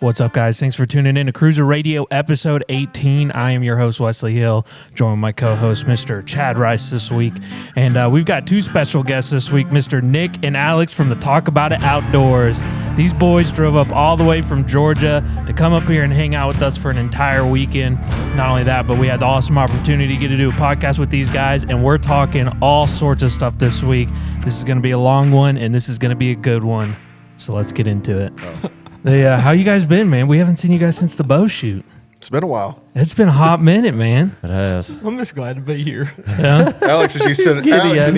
What's up, guys? Thanks for tuning in to CRÜZR Radio episode 18. I am your host, Wesley Hill, joined my co-host, Mr. Chad Rice this week. And we've got two special guests this week, Mr. Nick and Alex from the Talk About It Outdoors. These boys drove up all the way from Georgia to come up here and hang out with us for an entire weekend. Not only that, but we had the awesome opportunity to get to do a podcast with these guys, and we're talking all sorts of stuff this week. This is going to be a long one, and this is going to be a good one. So let's get into it. How you guys been, man? We haven't seen you guys since the bow shoot. It's been a while. It's been a hot minute, man. It has. I'm just glad to be here. Yeah. Alex is used to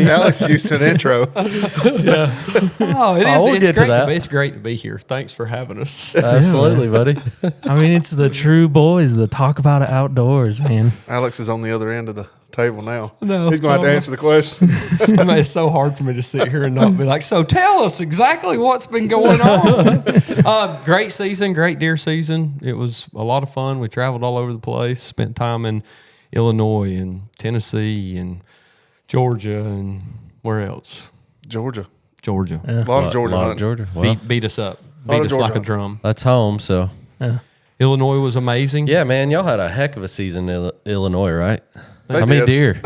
Alex is used to an intro. Yeah. Oh, it is. we'll It's get to great. that. It's great to be here. Thanks for having us. Absolutely, buddy. I mean, it's the true boys, the Talk About It Outdoors, man. Alex is on the other end of the table now. No, He's going to have to answer the question. I mean, it's so hard for me to sit here and not be like, so tell us exactly what's been going on. Great season, great deer season. It was a lot of fun. We traveled all over the place, spent time in Illinois and Tennessee and Georgia and where else? Georgia. Georgia. A lot of Georgia. Lot of Georgia. Well, Beat us up. Lot of Beat us like a Georgia. drum. that's home, so. Yeah. Illinois was amazing. Yeah, man, y'all had a heck of a season in Illinois, right? They How many did. deer?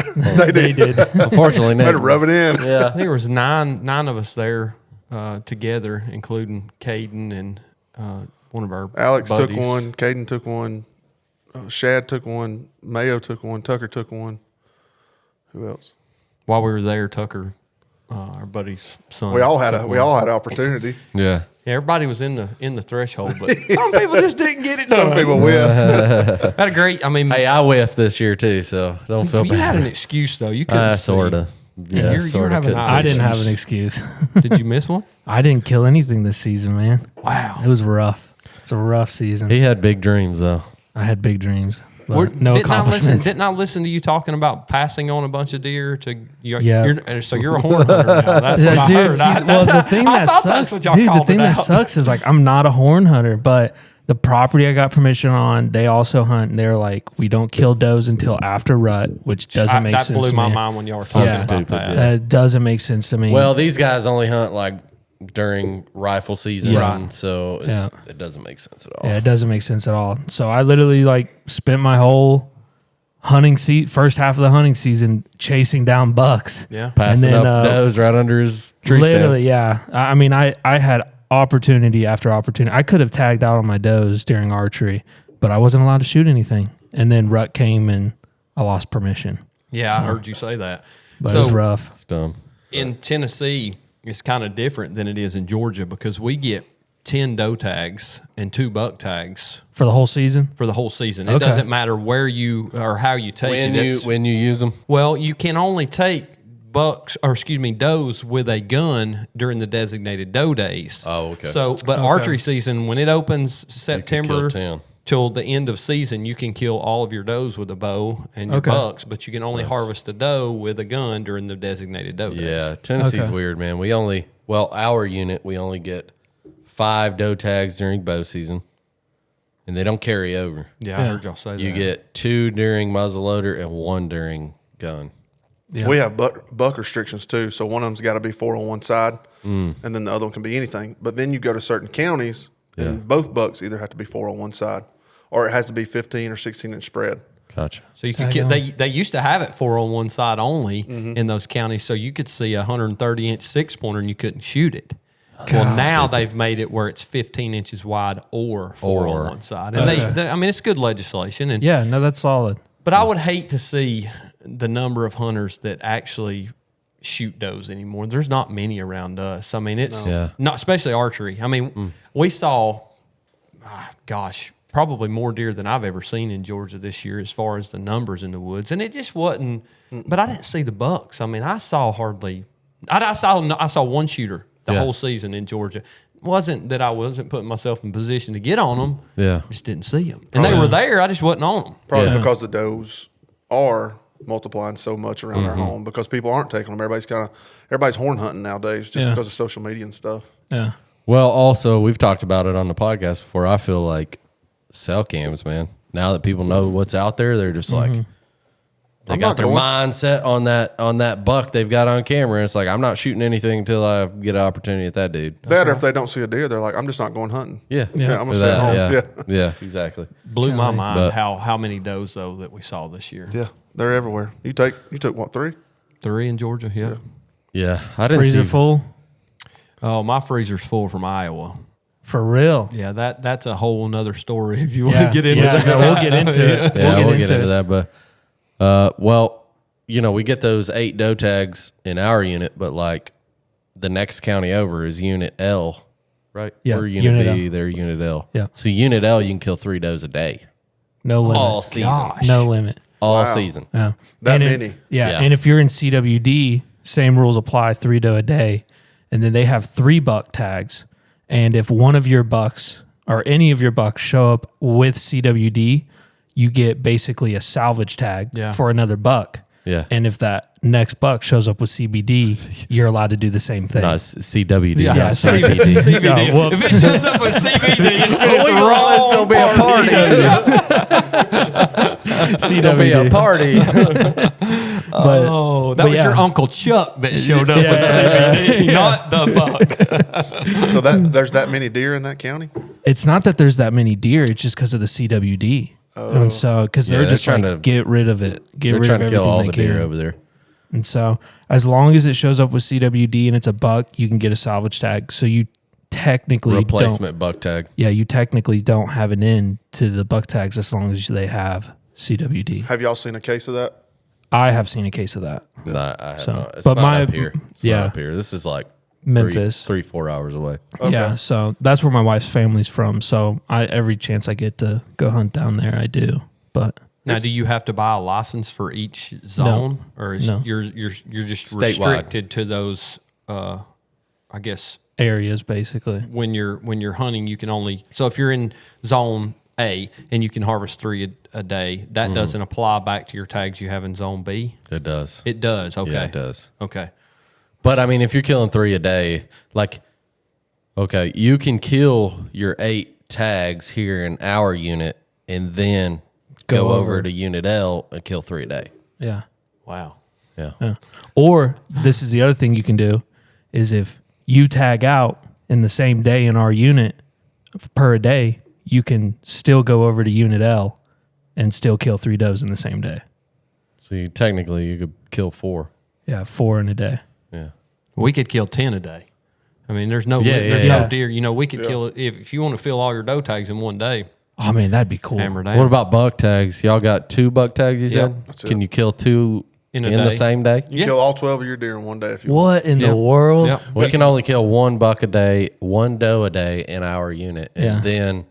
They did. Unfortunately, Had to Nick. rub it in. I Yeah. think there was nine of us there together, including Caden and one of our Alex buddies. took one. Caden took one. Shad took one. Mayo took one. Tucker took one. Who else? While we were there, Tucker, our buddy's son. We all had took a one. opportunity. Yeah. Yeah, everybody was in the threshold, but some people just didn't get it done. Some people will. had a great. I mean, Hey, I whiffed this year, too, so don't feel you bad. had an excuse though. You couldn't see. Sort of. Yeah, you're sort of. having I didn't have an excuse. Did you miss one? I didn't kill anything this season, man. Wow. It was rough. It's a rough season. He had big dreams, though. I had big dreams, but no accomplishments. Didn't I listen to you talking about passing on a bunch of deer to you? Yeah. So you're a horn hunter now. That's what I Dude, heard. see, well, the thing I that thought sucks, that's what y'all dude, the called thing it that out. sucks is like I'm not a horn hunter, but the property I got permission on, they also hunt. And they're like, we don't kill does until after rut, which doesn't make sense. That blew to my me. mind when y'all were talking Yeah. about Stupid, that. yeah. It doesn't make sense to me. Well, these guys only hunt, like, during rifle season, Yeah. so Yeah. it doesn't make sense at all. Yeah, it doesn't make sense at all. So I literally like spent my whole first half of the hunting season chasing down bucks. Yeah. Passing And then, up does right under his tree Literally, stand. yeah. I mean, I had opportunity after opportunity. I could have tagged out on my does during archery, but I wasn't allowed to shoot anything. And then rut came and I lost permission. Yeah, I heard you say that. But it was rough. It's dumb. In Tennessee, it's kind of different than it is in Georgia because we get 10 doe tags and 2 buck tags For the whole season? for the whole season. It Okay. doesn't matter where you or how you take it. When you use them. Well, you can only take does with a gun during the designated doe days. Oh, okay. So, but archery season, when it opens September kill 10. till the end of season, you can kill all of your does with a bow and your Okay. bucks, but you can only harvest a doe with a gun during the designated doe days. Yeah, Tennessee's Okay. weird, man. Our unit, we only get 5 doe tags during bow season, and they don't carry over. Yeah, I Yeah. heard y'all say that. You get 2 during muzzleloader and 1 during gun. Yeah. We have buck restrictions too. So one of them's got to be 4 on one side, and then the other one can be anything. But then you go to certain counties, and both bucks either have to be 4 on one side, or it has to be 15 or 16-inch spread. Gotcha. So you could get, they used to have it 4 on one side only in those counties, so you could see a 130-inch 6-pointer and you couldn't shoot it. Well, now they've made it where it's 15 inches wide or 4 on one side, and they I mean, it's good legislation. And Yeah, no, that's solid. but I would hate to see the number of hunters that actually shoot does anymore. There's not many around us. I mean, it's not especially archery. I mean, we saw, probably more deer than I've ever seen in Georgia this year as far as the numbers in the woods. And it just wasn't, but I didn't see the bucks. I mean, I saw I saw one shooter the whole season in Georgia. Wasn't that I wasn't putting myself in position to get on them. Yeah. Just didn't see them. And they were there. I just wasn't on them. Probably because the does are multiplying so much around our home because people aren't taking them. Everybody's horn hunting nowadays just because of social media and stuff. Yeah. Well, also, we've talked about it on the podcast before. I feel like cell cams, man. Now that people know what's out there, they're just like, They got their mindset on that buck they've got on camera. And it's like, I'm not shooting anything until I get an opportunity at that dude. That or if they don't see a deer, they're like, I'm just not going hunting. Yeah. I'm going to stay at home. Yeah, exactly. Blew my mind how many does though that we saw this year. Yeah, they're everywhere. You took what, 3? 3 in Georgia. Yeah. Yeah, I didn't Freezer see full Oh, my freezer's full from Iowa. for real. Yeah, that's a whole nother story if you want to get into that. that. We'll get into it. Yeah, we'll get into that. But, well, we get those 8 doe tags in our unit, but like the next county over is Unit L, right? Yeah, We're Unit B, L. they're Unit L. Yeah. So Unit L, you can kill 3 does a day. No limit. All season. No limit. All season. Yeah. That And many. Yeah. And if you're in CWD, same rules apply, 3 doe a day. And then they have 3 buck tags. And if one of your bucks or any of your bucks show up with CWD, you get basically a salvage tag for another buck. Yeah. And if that next buck shows up with CBD, you're allowed to do the same thing. No, it's CWD. Yeah, not CBD. CBD. CBD. No, whoops. If it shows up with CBD, it's It's gonna be a party. Oh, that was your Uncle Chuck that showed up with CBD, not the buck. So there's that many deer in that county? It's not that there's that many deer. It's just because of the CWD. And so, because Yeah, they're they're just trying trying to- to get rid of it. Get They're rid trying of to kill all everything the they deer can. over there. And so, as long as it shows up with CWD and it's a buck, you can get a salvage tag. So you technically don't. Replacement buck tag. Yeah, you technically don't have an end to the buck tags as long as they have CWD. Have y'all seen a case of that? I have seen a case of that. No, I have So, not. It's but not my- up here. It's yeah. not up here. This is like Memphis. 3-4 hours away. Yeah, so that's where my wife's family's from. So every chance I get to go hunt down there, I do. But Now, do you have to buy a license for each zone, or is No. you're just Statewide. restricted to those? I guess areas basically. when you're hunting, you can only. So if you're in zone A and you can harvest 3 a day, that doesn't apply back to your tags you have in zone B. It does. It does. Okay. Yeah, it does. Okay. But I mean, if you're killing 3 a day, like, okay, you can kill your 8 tags here in our unit and then go over to Unit L and kill 3 a day. Yeah. Wow. Yeah. Yeah. Or this is the other thing you can do is if you tag out in the same day in our unit per day, you can still go over to Unit L and still kill 3 does in the same day. So you could kill 4. Yeah, 4 in a day. Yeah. We could kill 10 a day. I mean, there's no yeah. no deer. We could kill if you want to fill all your doe tags in one day. Oh man, that'd be cool. Hammer down. What about buck tags? Y'all got 2 buck tags, you said? That's Can it. you kill 2 In in a the day? same day? You Yeah. kill all 12 of your deer in one day if you want. What in Yeah. the world? Yep. We can only kill 1 buck a day, 1 doe a day in our unit. And Yeah. then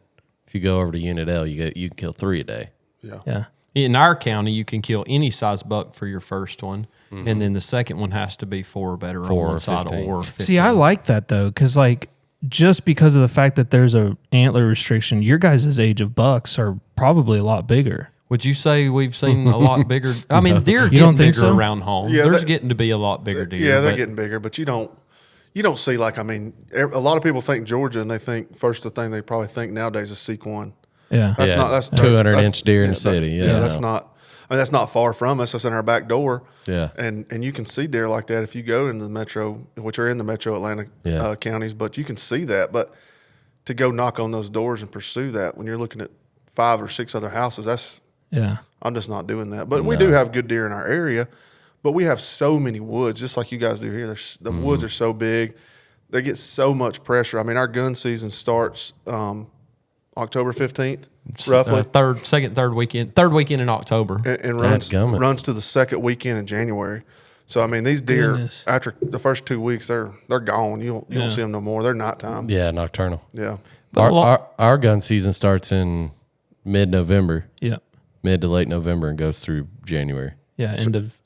if you go over to Unit L, you can kill 3 a day. Yeah. In our county, you can kill any size buck for your first one, and then the second one has to be 4 or better 4 on or one side 15. or 15. See, I like that though, because like just because of the fact that there's a antler restriction, your guys' age of bucks are probably a lot bigger. Would you say we've seen a lot bigger? I mean, deer are You getting don't think bigger so? around home. Yeah, There's they- getting to be a lot bigger deer. Yeah, they're but getting bigger, but you don't see like, I mean, a lot of people think Georgia and they think the thing they probably think nowadays is Sequan. Yeah. That's Yeah, not, that's 200-inch deer in the that's- city. Yeah. that's not, I mean, that's not far from us. That's in our back door. Yeah. And you can see deer like that if you go into the metro, which are in the metro Atlanta Yeah. counties, but you can see that. But to go knock on those doors and pursue that when you're looking at 5 or 6 other houses, Yeah. I'm just not doing that. But we do have good deer in our area, but we have so many woods, just like you guys do here. The woods are so big. They get so much pressure. I mean, our gun season starts October 15th, roughly. third weekend in October. and Dadgummit. runs to the second weekend in January. So I mean, these deer Goodness. after the first 2 weeks, they're gone. You don't see them no more. They're nighttime. Yeah, nocturnal. Yeah. Our gun season starts in mid-November, Yeah. mid to late November, and goes through January. Yeah.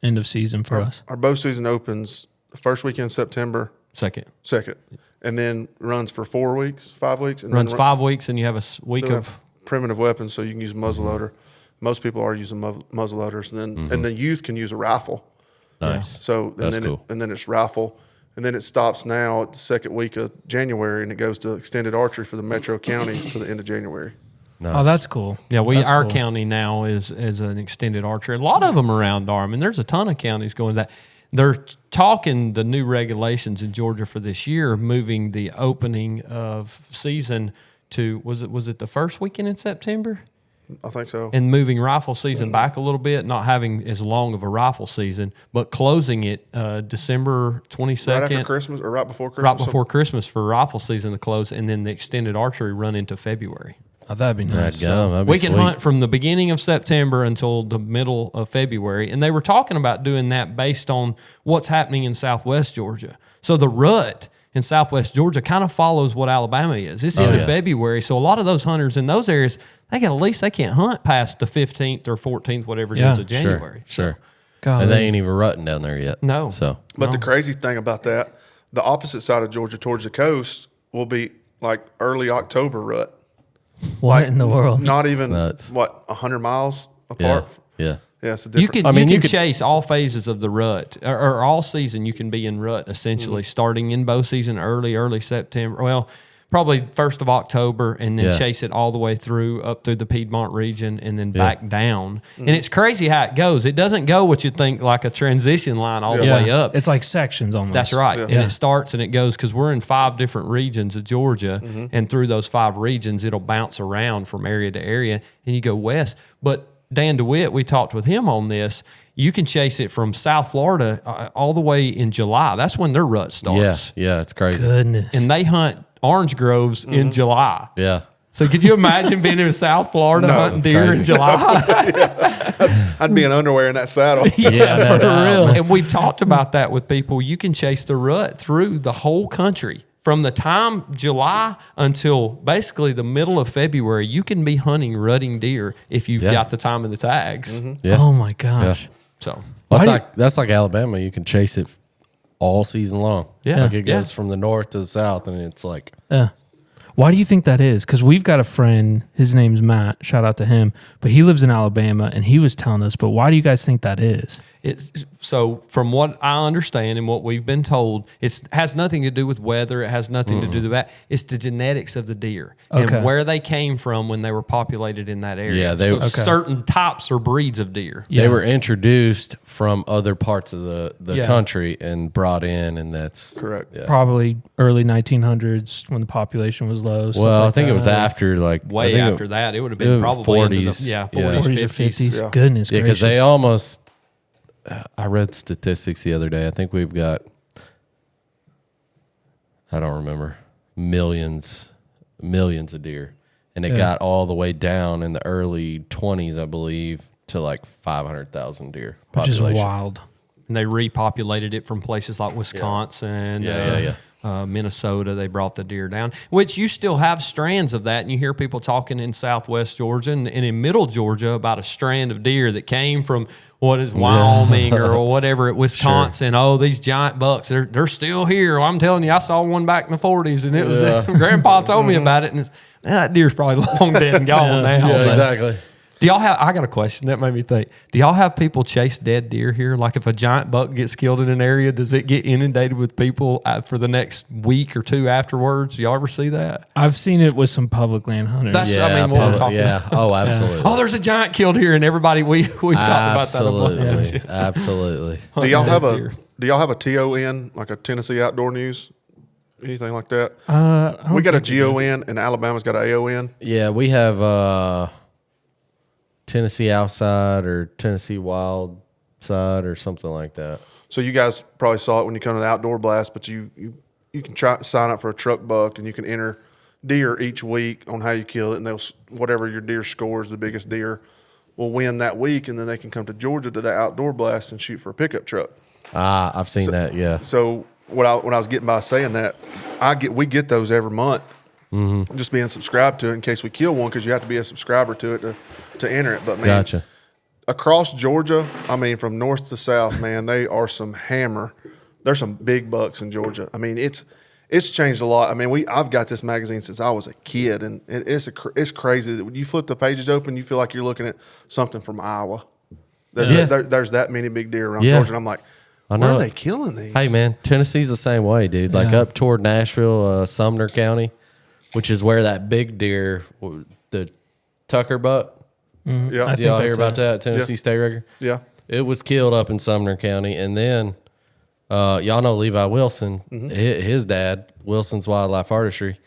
End of season for us. Our bow season opens the first weekend in September, Second second, and then runs for 4 weeks, 5 weeks, and runs then 5 weeks, and you have a week Then we of have primitive weapons, so you can use muzzleloader. Most people are using muzzleloaders, and then youth can use a rifle. Nice. So That's cool. and then it's rifle, and then it stops now at the second week of January, and it goes to extended archery for the metro counties to the end of January. Nice. Oh, that's cool. Yeah, That's our cool. county now is an extended archery. A lot of them around are. I mean, there's a ton of counties going that. They're talking the new regulations in Georgia for this year, moving the opening of season to was it the first weekend in September? I think so. And moving rifle season back a little bit, not having as long of a rifle season, but closing it December 22nd. Right after Christmas or right before Christmas? Right before Christmas for rifle season to close, and then the extended archery run into February. Oh, that'd be nice. That'd be We can sweet. hunt from the beginning of September until the middle of February. And they were talking about doing that based on what's happening in Southwest Georgia. So the rut in Southwest Georgia kind of follows what Alabama is. It's into February. So a lot of those hunters in those areas, they can't hunt past the 15th or 14th, whatever it is of January. Sure. God, And they ain't even rutting down there yet. No. So But the crazy thing about that, the opposite side of Georgia towards the coast will be like early October rut. what in the world? Not even, nuts. 100 miles yeah, apart? yeah. Yeah, it's a You different. can, you could- chase all phases of the rut, or all season. You can be in rut essentially, starting in bow season early September. Well, probably 1st of October, and then Yeah. chase it all the way up through the Piedmont region, and then back down. And it's crazy how it goes. It doesn't go what you think like a transition line all the way up. It's like sections almost. That's right. And Yeah. it starts and it goes because we're in 5 different regions of Georgia. And through those 5 regions, it'll bounce around from area to area and you go west. But Dan DeWitt, we talked with him on this. You can chase it from South Florida all the way in July. That's when their rut starts. Yeah, it's crazy. Goodness. And they hunt orange groves in July. Yeah. So could you imagine being in South Florida hunting it's deer in crazy. July? I'd be in underwear in that saddle. Yeah, no For doubt. real. And we've talked about that with people. You can chase the rut through the whole country. From the time July until basically the middle of February, you can be hunting rutting deer if you've got the time of the tags. Yeah. Oh my gosh. Yeah. So That's like Alabama. You can chase it all season long. Yeah. Like it Yeah. goes from the north to the south, and it's like, Yeah. Why do you think that is? Because we've got a friend, his name's Matt, shout out to him, but he lives in Alabama and he was telling us, but why do you guys think that is? it's so from what I understand and what we've been told, it has nothing to do with weather. It has nothing to do with that. It's the genetics of the deer Okay. and where they came from when they were populated in that area. Yeah, so certain types or breeds of deer. Yeah. they were introduced from other parts of the Yeah. country and brought in, and that's Correct. Yeah. Probably early 1900s when the population was low. stuff Well, I like think that. it was after like I Way think after that, it would have been probably 40s. into the, 40s, Yeah. 40s or 50s. 50s. Yeah. Goodness Yeah, because gracious. they almost. I read statistics the other day. I think we've got. I don't remember millions of deer, and it got all the way down in the early 20s, I believe, to like 500,000 deer which is population. wild. And they repopulated it from places like Wisconsin, Minnesota. They brought the deer down, which you still have strands of that. And you hear people talking in Southwest Georgia and in Middle Georgia about a strand of deer that came from what is Wyoming or whatever at Wisconsin. Oh, these giant bucks, they're still here. Well, I'm telling you, I saw one back in the 40s and it was, Grandpa told me about it. And that deer's probably long dead and gone now. Yeah, but- exactly. Do y'all have? I got a question that made me think. Do y'all have people chase dead deer here? Like if a giant buck gets killed in an area, does it get inundated with people for the next week or two afterwards? Do y'all ever see that? I've seen it with some public land hunters. That's- Yeah, I mean, what we're probably- talking yeah. Oh, absolutely. Oh, there's a giant killed here, and everybody we've talked about that. a bunch. Absolutely. Absolutely. Do y'all have Deer. a TON, like a Tennessee Outdoor News? Anything like that? I don't We got a think we do. GON and Alabama's got an AON. Yeah, we have Tennessee Outside or Tennessee Wild Side or something like that. So you guys probably saw it when you come to the Outdoor Blast, but you can sign up for a truck buck and you can enter deer each week on how you kill it, and they'll whatever your deer scores, the biggest deer will win that week, and then they can come to Georgia to the Outdoor Blast and shoot for a pickup truck. I've seen that. Yeah. So when I was getting by saying that, we get those every month. Mm-hmm. Just being subscribed to it in case we kill one, because you have to be a subscriber to it to enter it. But man, Gotcha. across Georgia, I mean, from north to south, man, they are some hammer. There's some big bucks in Georgia. I mean, it's changed a lot. I mean, I've got this magazine since I was a kid, and it's crazy that when you flip the pages open, you feel like you're looking at something from Iowa. There's that many big deer around Yeah. Georgia, and I'm like, I where know are it. they killing these? Hey, man, Tennessee's the same way, dude. Like Yeah. up toward Nashville, Sumner County, which is where that big deer, the Tucker buck. Yeah. I Did y'all think hear that's about it. that Tennessee State record? Yeah. It was killed up in Sumner County, and then y'all know Levi Wilson, his dad, Wilson's Wildlife Artistry.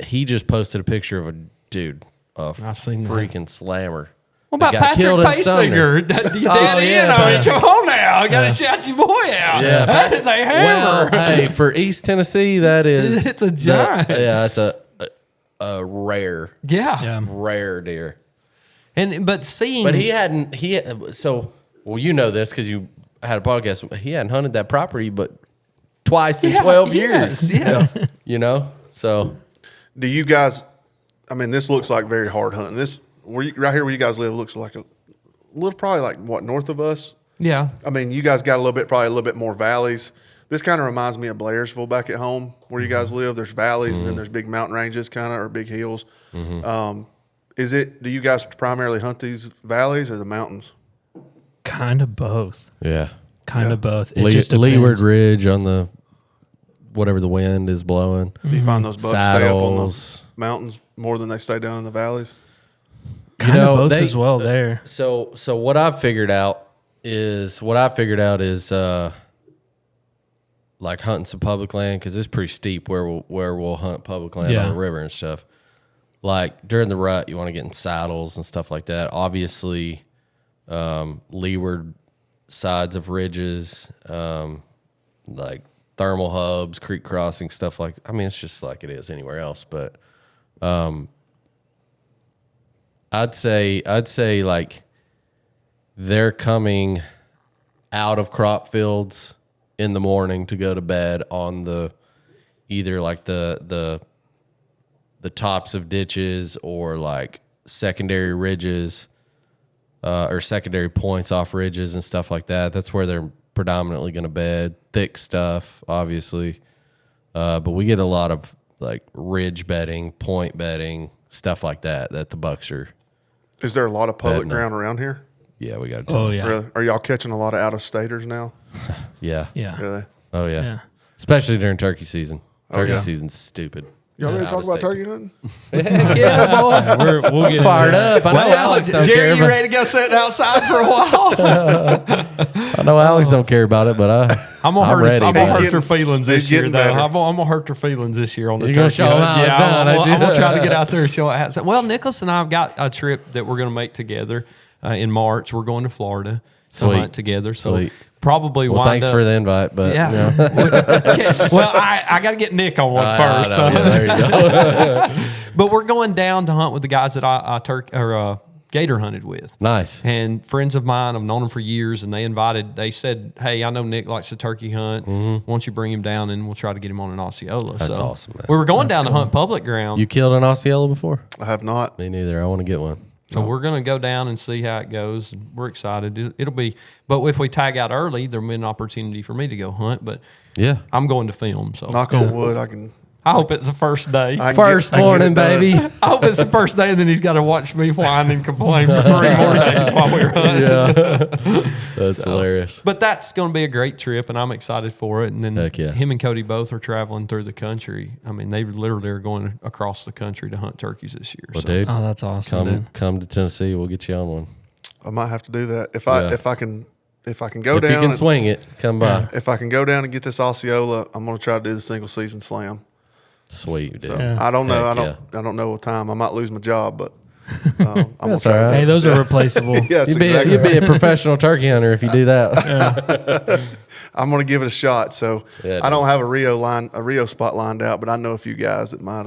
He just posted a picture of a dude, I seen that. freaking slammer. What about that got Patrick killed in Sumner. Paysinger? You dead in on it. Come on now. I got to shout your boy out. Yeah, That is a hammer. Well, hey, for East Tennessee, that is It's a giant. It's a rare deer. But seeing, But you know this because you had a podcast. He hadn't hunted that property, but twice in 12 years. Yes. You know, so Do you guys? I mean, this looks like very hard hunting. This right here where you guys live looks like a little, probably like what, north of us. Yeah. I mean, you guys got probably a little bit more valleys. This kind of reminds me of Blairsville back at home where you guys live. There's valleys and then there's big mountain ranges kind of, or big hills. Do you guys primarily hunt these valleys or the mountains? Kind of both. yeah. Kind of both. It just depends. Leeward Ridge on the whatever the wind is blowing. Do you find those bucks stay up on the Saddles. mountains more than they stay down in the valleys? Kind of both as well there. So what I've figured out is like hunting some public land because it's pretty steep where we'll hunt public land on the river and stuff. Like during the rut, you want to get in saddles and stuff like that. Obviously, leeward sides of ridges, like thermal hubs, creek crossing, stuff like. I mean, it's just like it is anywhere else. But I'd say like they're coming out of crop fields in the morning to go to bed on the either like the tops of ditches or like secondary ridges or secondary points off ridges and stuff like that. That's where they're predominantly going to bed. Thick stuff, obviously. But we get a lot of like ridge bedding, point bedding, stuff like that the bucks are. Is there a lot of public ground around here? Yeah, we got to. Oh, yeah. Really? Are y'all catching a lot of out-of-staters now? Yeah. Yeah. Really? Oh, yeah. Yeah. Especially during turkey season. Turkey yeah. season's stupid. Y'all ready to talk about Out-of-state. turkey hunting? Yeah, boy. We'll get Fired into up. I know Alex don't Jerry, care. you ready to go sit outside for a while? I know Alex don't care about it, but I'm gonna I'm hurt. ready, I'm gonna man. hurt her feelings this He's year, getting though. better. I'm gonna hurt her feelings this year on the You're gonna turkey show 'em hunt. how it's done, ain't you? I'm gonna try to get out there and show it. How well, Nicholas and I've got a trip that we're gonna make together in March. We're going to Florida to Sweet. hunt together. So Sweet. probably well, wind thanks up, for the invite. But Yeah. you know. Well, I got to get Nick on one first. I know, yeah, there you go. But we're going down to hunt with the guys that I gator hunted with. Nice. And friends of mine, I've known them for years, and they said, hey, I know Nick likes to turkey hunt. Why don't you bring him down and we'll try to get him on an Osceola. That's so awesome, man. We were going down to hunt public ground. You killed an Osceola before? I have not. Me neither. I want to get one. So we're going to go down and see how it goes. And we're excited. It'll be, but if we tag out early, there'll be an opportunity for me to go hunt. But Yeah. I'm going to film. So Knock on wood. I hope it's the first day. I can First get it morning, done. baby. I hope it's the first day, and then he's got to watch me whine and complain for 3 more days while we're hunting. Yeah. That's hilarious. But that's going to be a great trip, and I'm excited for it. And then Heck yeah. him and Cody both are traveling through the country. I mean, they literally are going across the country to hunt turkeys this year. Well, So dude, Oh, that's awesome. dude. come to Tennessee. We'll get you on one. I might have to do that if Yeah. I can go If down. you can and- swing it, come by. If I can go down and get this Osceola, I'm going to try to do the single season slam. Sweet, dude. So Yeah. I don't know. Heck I don't know what time. I might lose my job, but I'm gonna That's try. all right. Hey, those are replaceable. Yeah, that's You'd be, exactly you'd right. be a professional turkey hunter if you do that. I'm going to give it a shot. So Yeah, I don't have a Rio spot lined out, but I know a few guys that might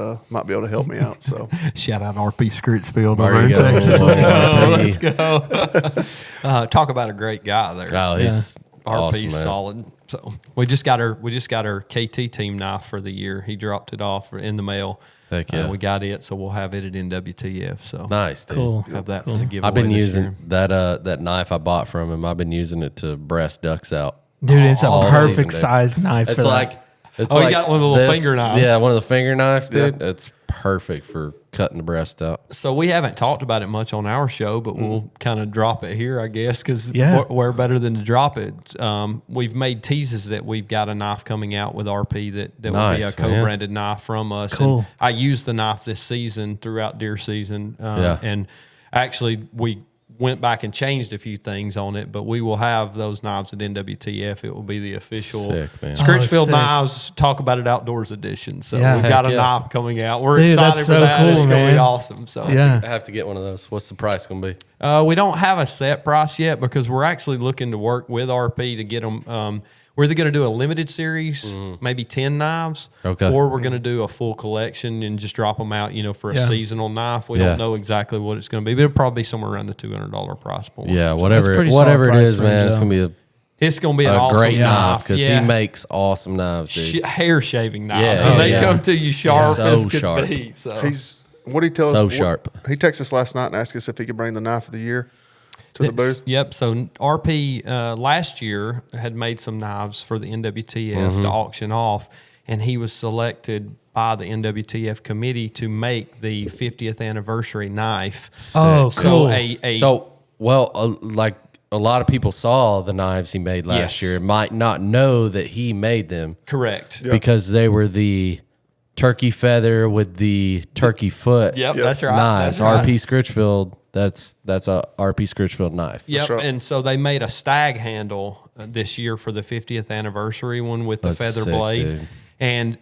be able to help me out. So shout out RP Scrootsfield There over in you go. Texas. Let's RP. go. Talk about a great guy there. Oh, he's RP's awesome, man. solid. So we just got our KT team knife for the year. He dropped it off in the mail. Heck yeah. We got it, so we'll have it at NWTF. So Nice, dude. Cool. have that to give I've been away this using year. that knife I bought from him. I've been using it to breast ducks out. Dude, it's a all season, perfect dude. size knife It's for like that. It's you got one of the little finger knives. Yeah, one of the finger knives, dude. Yeah. It's perfect for cutting the breast out. So we haven't talked about it much on our show, but we'll kind of drop it here, I guess, because Yeah. we're better than to drop it. We've made teases that we've got a knife coming out with RP that will be a Nice, man. co-branded knife from us. Cool. And I used the knife this season throughout deer season. And actually we went back and changed a few things on it, but we will have those knives at NWTF. It will be the official Sick, man. Scritchfield sick. Knives Talk About It Outdoors edition. So Yeah. we've got a Heck yeah. knife coming out. We're Dude, excited that's for so that. cool, It's going to man. be awesome. So Yeah. I have to get one of those. What's the price going to be? we don't have a set price yet because we're actually looking to work with RP to get them. We're either going to do a limited series, maybe 10 knives, Okay. or we're going to do a full collection and just drop them out, for a Yeah. seasonal knife. We Yeah. don't know exactly what it's going to be, but it'll probably be somewhere around the $200 price point. Yeah, that's whatever pretty whatever solid it is, price range, man. It's though. going to be It's going to be an a awesome great knife knife because he makes awesome knives, dude. hair shaving knives. Yeah, and they yeah. come to you sharp So as could sharp. be. So He's what he tells So us. sharp. He texted us last night and asked us if he could bring the knife of the year to the booth. Yep. So RP last year had made some knives for the NWTF Mm-hmm. to auction off, and he was selected by the NWTF committee to make the 50th anniversary knife. Oh, Sick. cool. Like a lot of people saw the knives he made last Yes. year, might not know that he made them Correct. because they were the turkey feather with the turkey foot. Yep. Yes. That's right. Nice. That's right. RP Scritchfield. That's a RP Scritchfield knife. Yep, right. and so they made a stag handle this year for the 50th anniversary one with the That's feather sick, blade. dude. And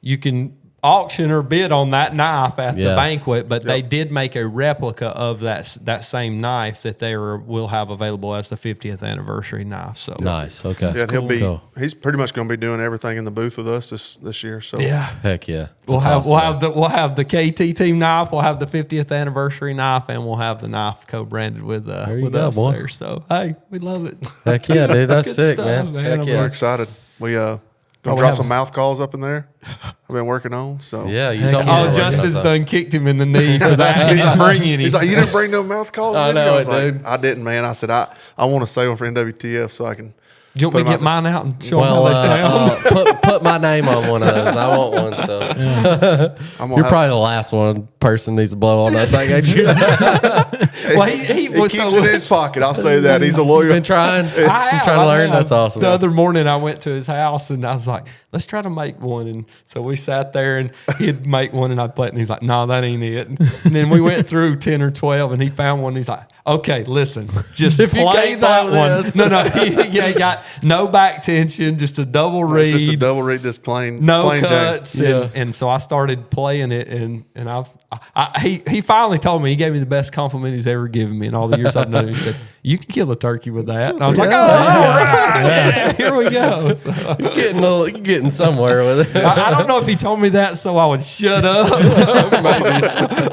you can auction or bid on that knife at the Yeah. banquet, but they did make a replica of that same knife that will have available as the 50th anniversary knife. So Nice. Okay. Yeah, and he'll be. Cool. He's pretty much going to be doing everything in the booth with us this year. So yeah. Heck yeah. We'll That's have awesome, we'll have the KT team knife, we'll have the 50th anniversary knife, and we'll have the knife co-branded with you go, us boy. there. So hey, we love it. Heck yeah, dude. That's Good sick, stuff, man. man. Heck we're yeah. excited. We gonna we drop have some mouth calls up in there. I've been working on. So Yeah, you Heck told me. yeah. you were Oh, working on Justin's something. done kicked him in the knee for that. He didn't bring any. he's like, you didn't bring no mouth calls. I did you?" know was it, like, dude. I didn't, man. I said I want to say one for NWTF so I can. Do you want me to put 'em get mine out and show them Well, how they sound? put my name on one of those. I want one. So I'm you're probably the last person needs to blow on that thing, ain't you? Well, he He was keeps so. it in his pocket. I'll say that he's a lawyer. Been trying. I have, trying to I learn. have. That's awesome. The other morning, I went to his house and I was like, "Let's try to make one." And so we sat there and he'd make one, and I'd play it, and he's like, "No, that ain't it." And then we went through 10 or 12, and he found one. And he's like, "Okay, listen, just If you play can't that play one." this. No, he got no back tension, just a double read. It's just a double read, just plain No plain Jane. cuts, and so I started playing it, and he finally told me, he gave me the best compliment he's ever given me in all the years I've known him. He said, "You can kill a turkey with that." And I was like, "Oh, all right, yeah, here we go." So, You're getting somewhere with it. I don't know if he told me that so I would shut up,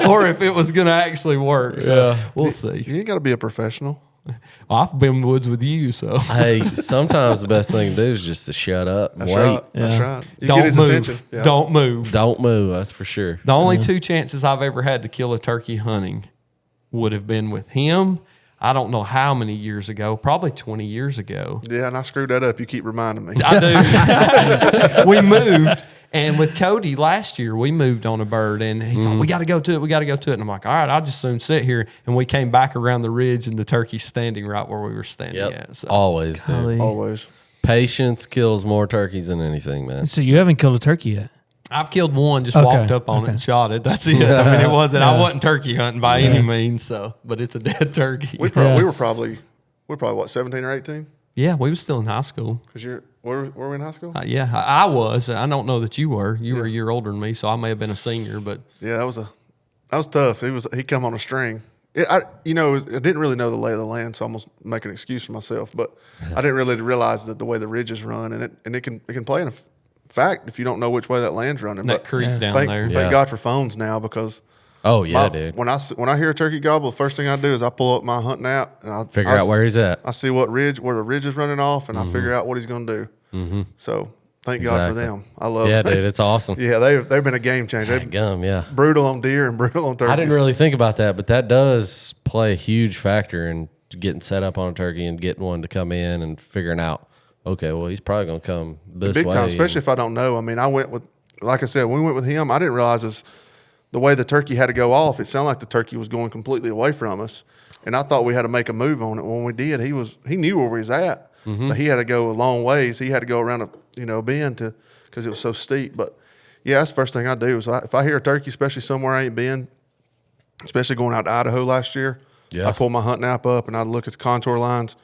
or if it was going to actually work. So we'll see. You ain't got to be a professional. I've been in the woods with you, so Hey, sometimes the best thing to do is just to shut up and That's wait. right. That's right. You don't get his move. attention. Yeah. Don't move. Don't move. That's for sure. The only two chances I've ever had to kill a turkey hunting would have been with him. I don't know how many years ago, probably 20 years ago. Yeah, and I screwed that up. You keep reminding me. I do. We moved, and with Cody last year, we moved on a bird, and he's like, "We got to go to it. We got to go to it." And I'm like, "All right, I'll just soon sit here." And we came back around the ridge, and the turkey's standing right where we were standing Yep. at. So. Always, dude. Golly. Always. Patience kills more turkeys than anything, man. So you haven't killed a turkey yet? I've killed one, just Okay, walked up on it and shot it. That's it. I mean, it wasn't. I wasn't turkey hunting by any means. So, but it's a dead turkey. We were probably what 17 or 18? Yeah, we was still in high school. Because were we in high school? Yeah, I was. I don't know that you were. You were a year older than me, so I may have been a senior. But Yeah, that was tough. He come on a string. I didn't really know the lay of the land, so I almost make an excuse for myself. But I didn't really realize that the way the ridges run, and it can play in fact if you don't know which way that land's running. that But creek down thank, there. thank God for phones now, because Oh yeah, dude. when I hear a turkey gobble, the first thing I do is I pull up my hunting app and I Figure out where he's at. I see where the ridge is running off, and I figure out what he's going to do. Mm-hmm. So thank God for Exactly. them. I love Yeah, it. dude, it's awesome. Yeah, they've been a game changer. They're Gum, yeah. brutal on deer and brutal on turkeys. I didn't really think about that, but that does play a huge factor in getting set up on a turkey and getting one to come in and figuring out okay, well, he's probably going to come this big way. time, especially if I don't know. I mean, I went with, like I said, when we went with him, I didn't realize the way the turkey had to go off. It sounded like the turkey was going completely away from us, and I thought we had to make a move on it. When we did, he knew where we was at, but he had to go a long ways. He had to go around a bend because it was so steep. But yeah, that's the first thing I do is if I hear a turkey, especially somewhere I ain't been, especially going out to Idaho last year, I pull my hunting app up and I look at the contour lines,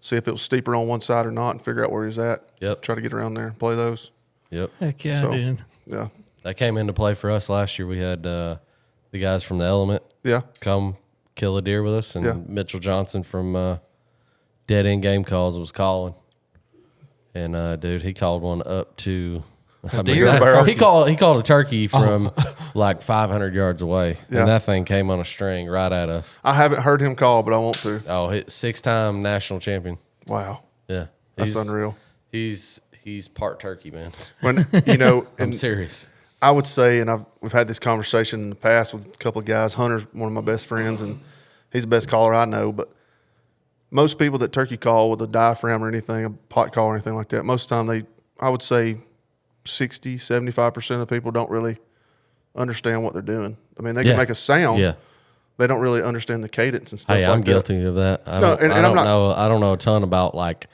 see if it was steeper on one side or not, and figure out where he's at. Yep. Try to get around there and play those. Yep. Heck yeah, So, dude. Yeah. That came into play for us last year. We had the guys from the Element Yeah. come kill a deer with us, and Yeah. Mitchell Johnson from Dead End Game Calls was calling. And dude, he called one up to deer or he called a turkey from like 500 yards away, Yeah. and that thing came on a string right at us. I haven't heard him call, but I want to. Oh, 6-time national champion. Wow. Yeah, That's unreal. He's part turkey, man. When I'm and serious. I would say, and we've had this conversation in the past with a couple of guys. Hunter's one of my best friends, and he's the best caller I know. But most people that turkey call with a diaphragm or anything, a pot call or anything like that, most of the time I would say 60, 75% of people don't really understand what they're doing. I mean, they can make a sound. Yeah. They don't really understand the cadence and stuff Hey, like I'm that. guilty of that. I don't know a ton about, like,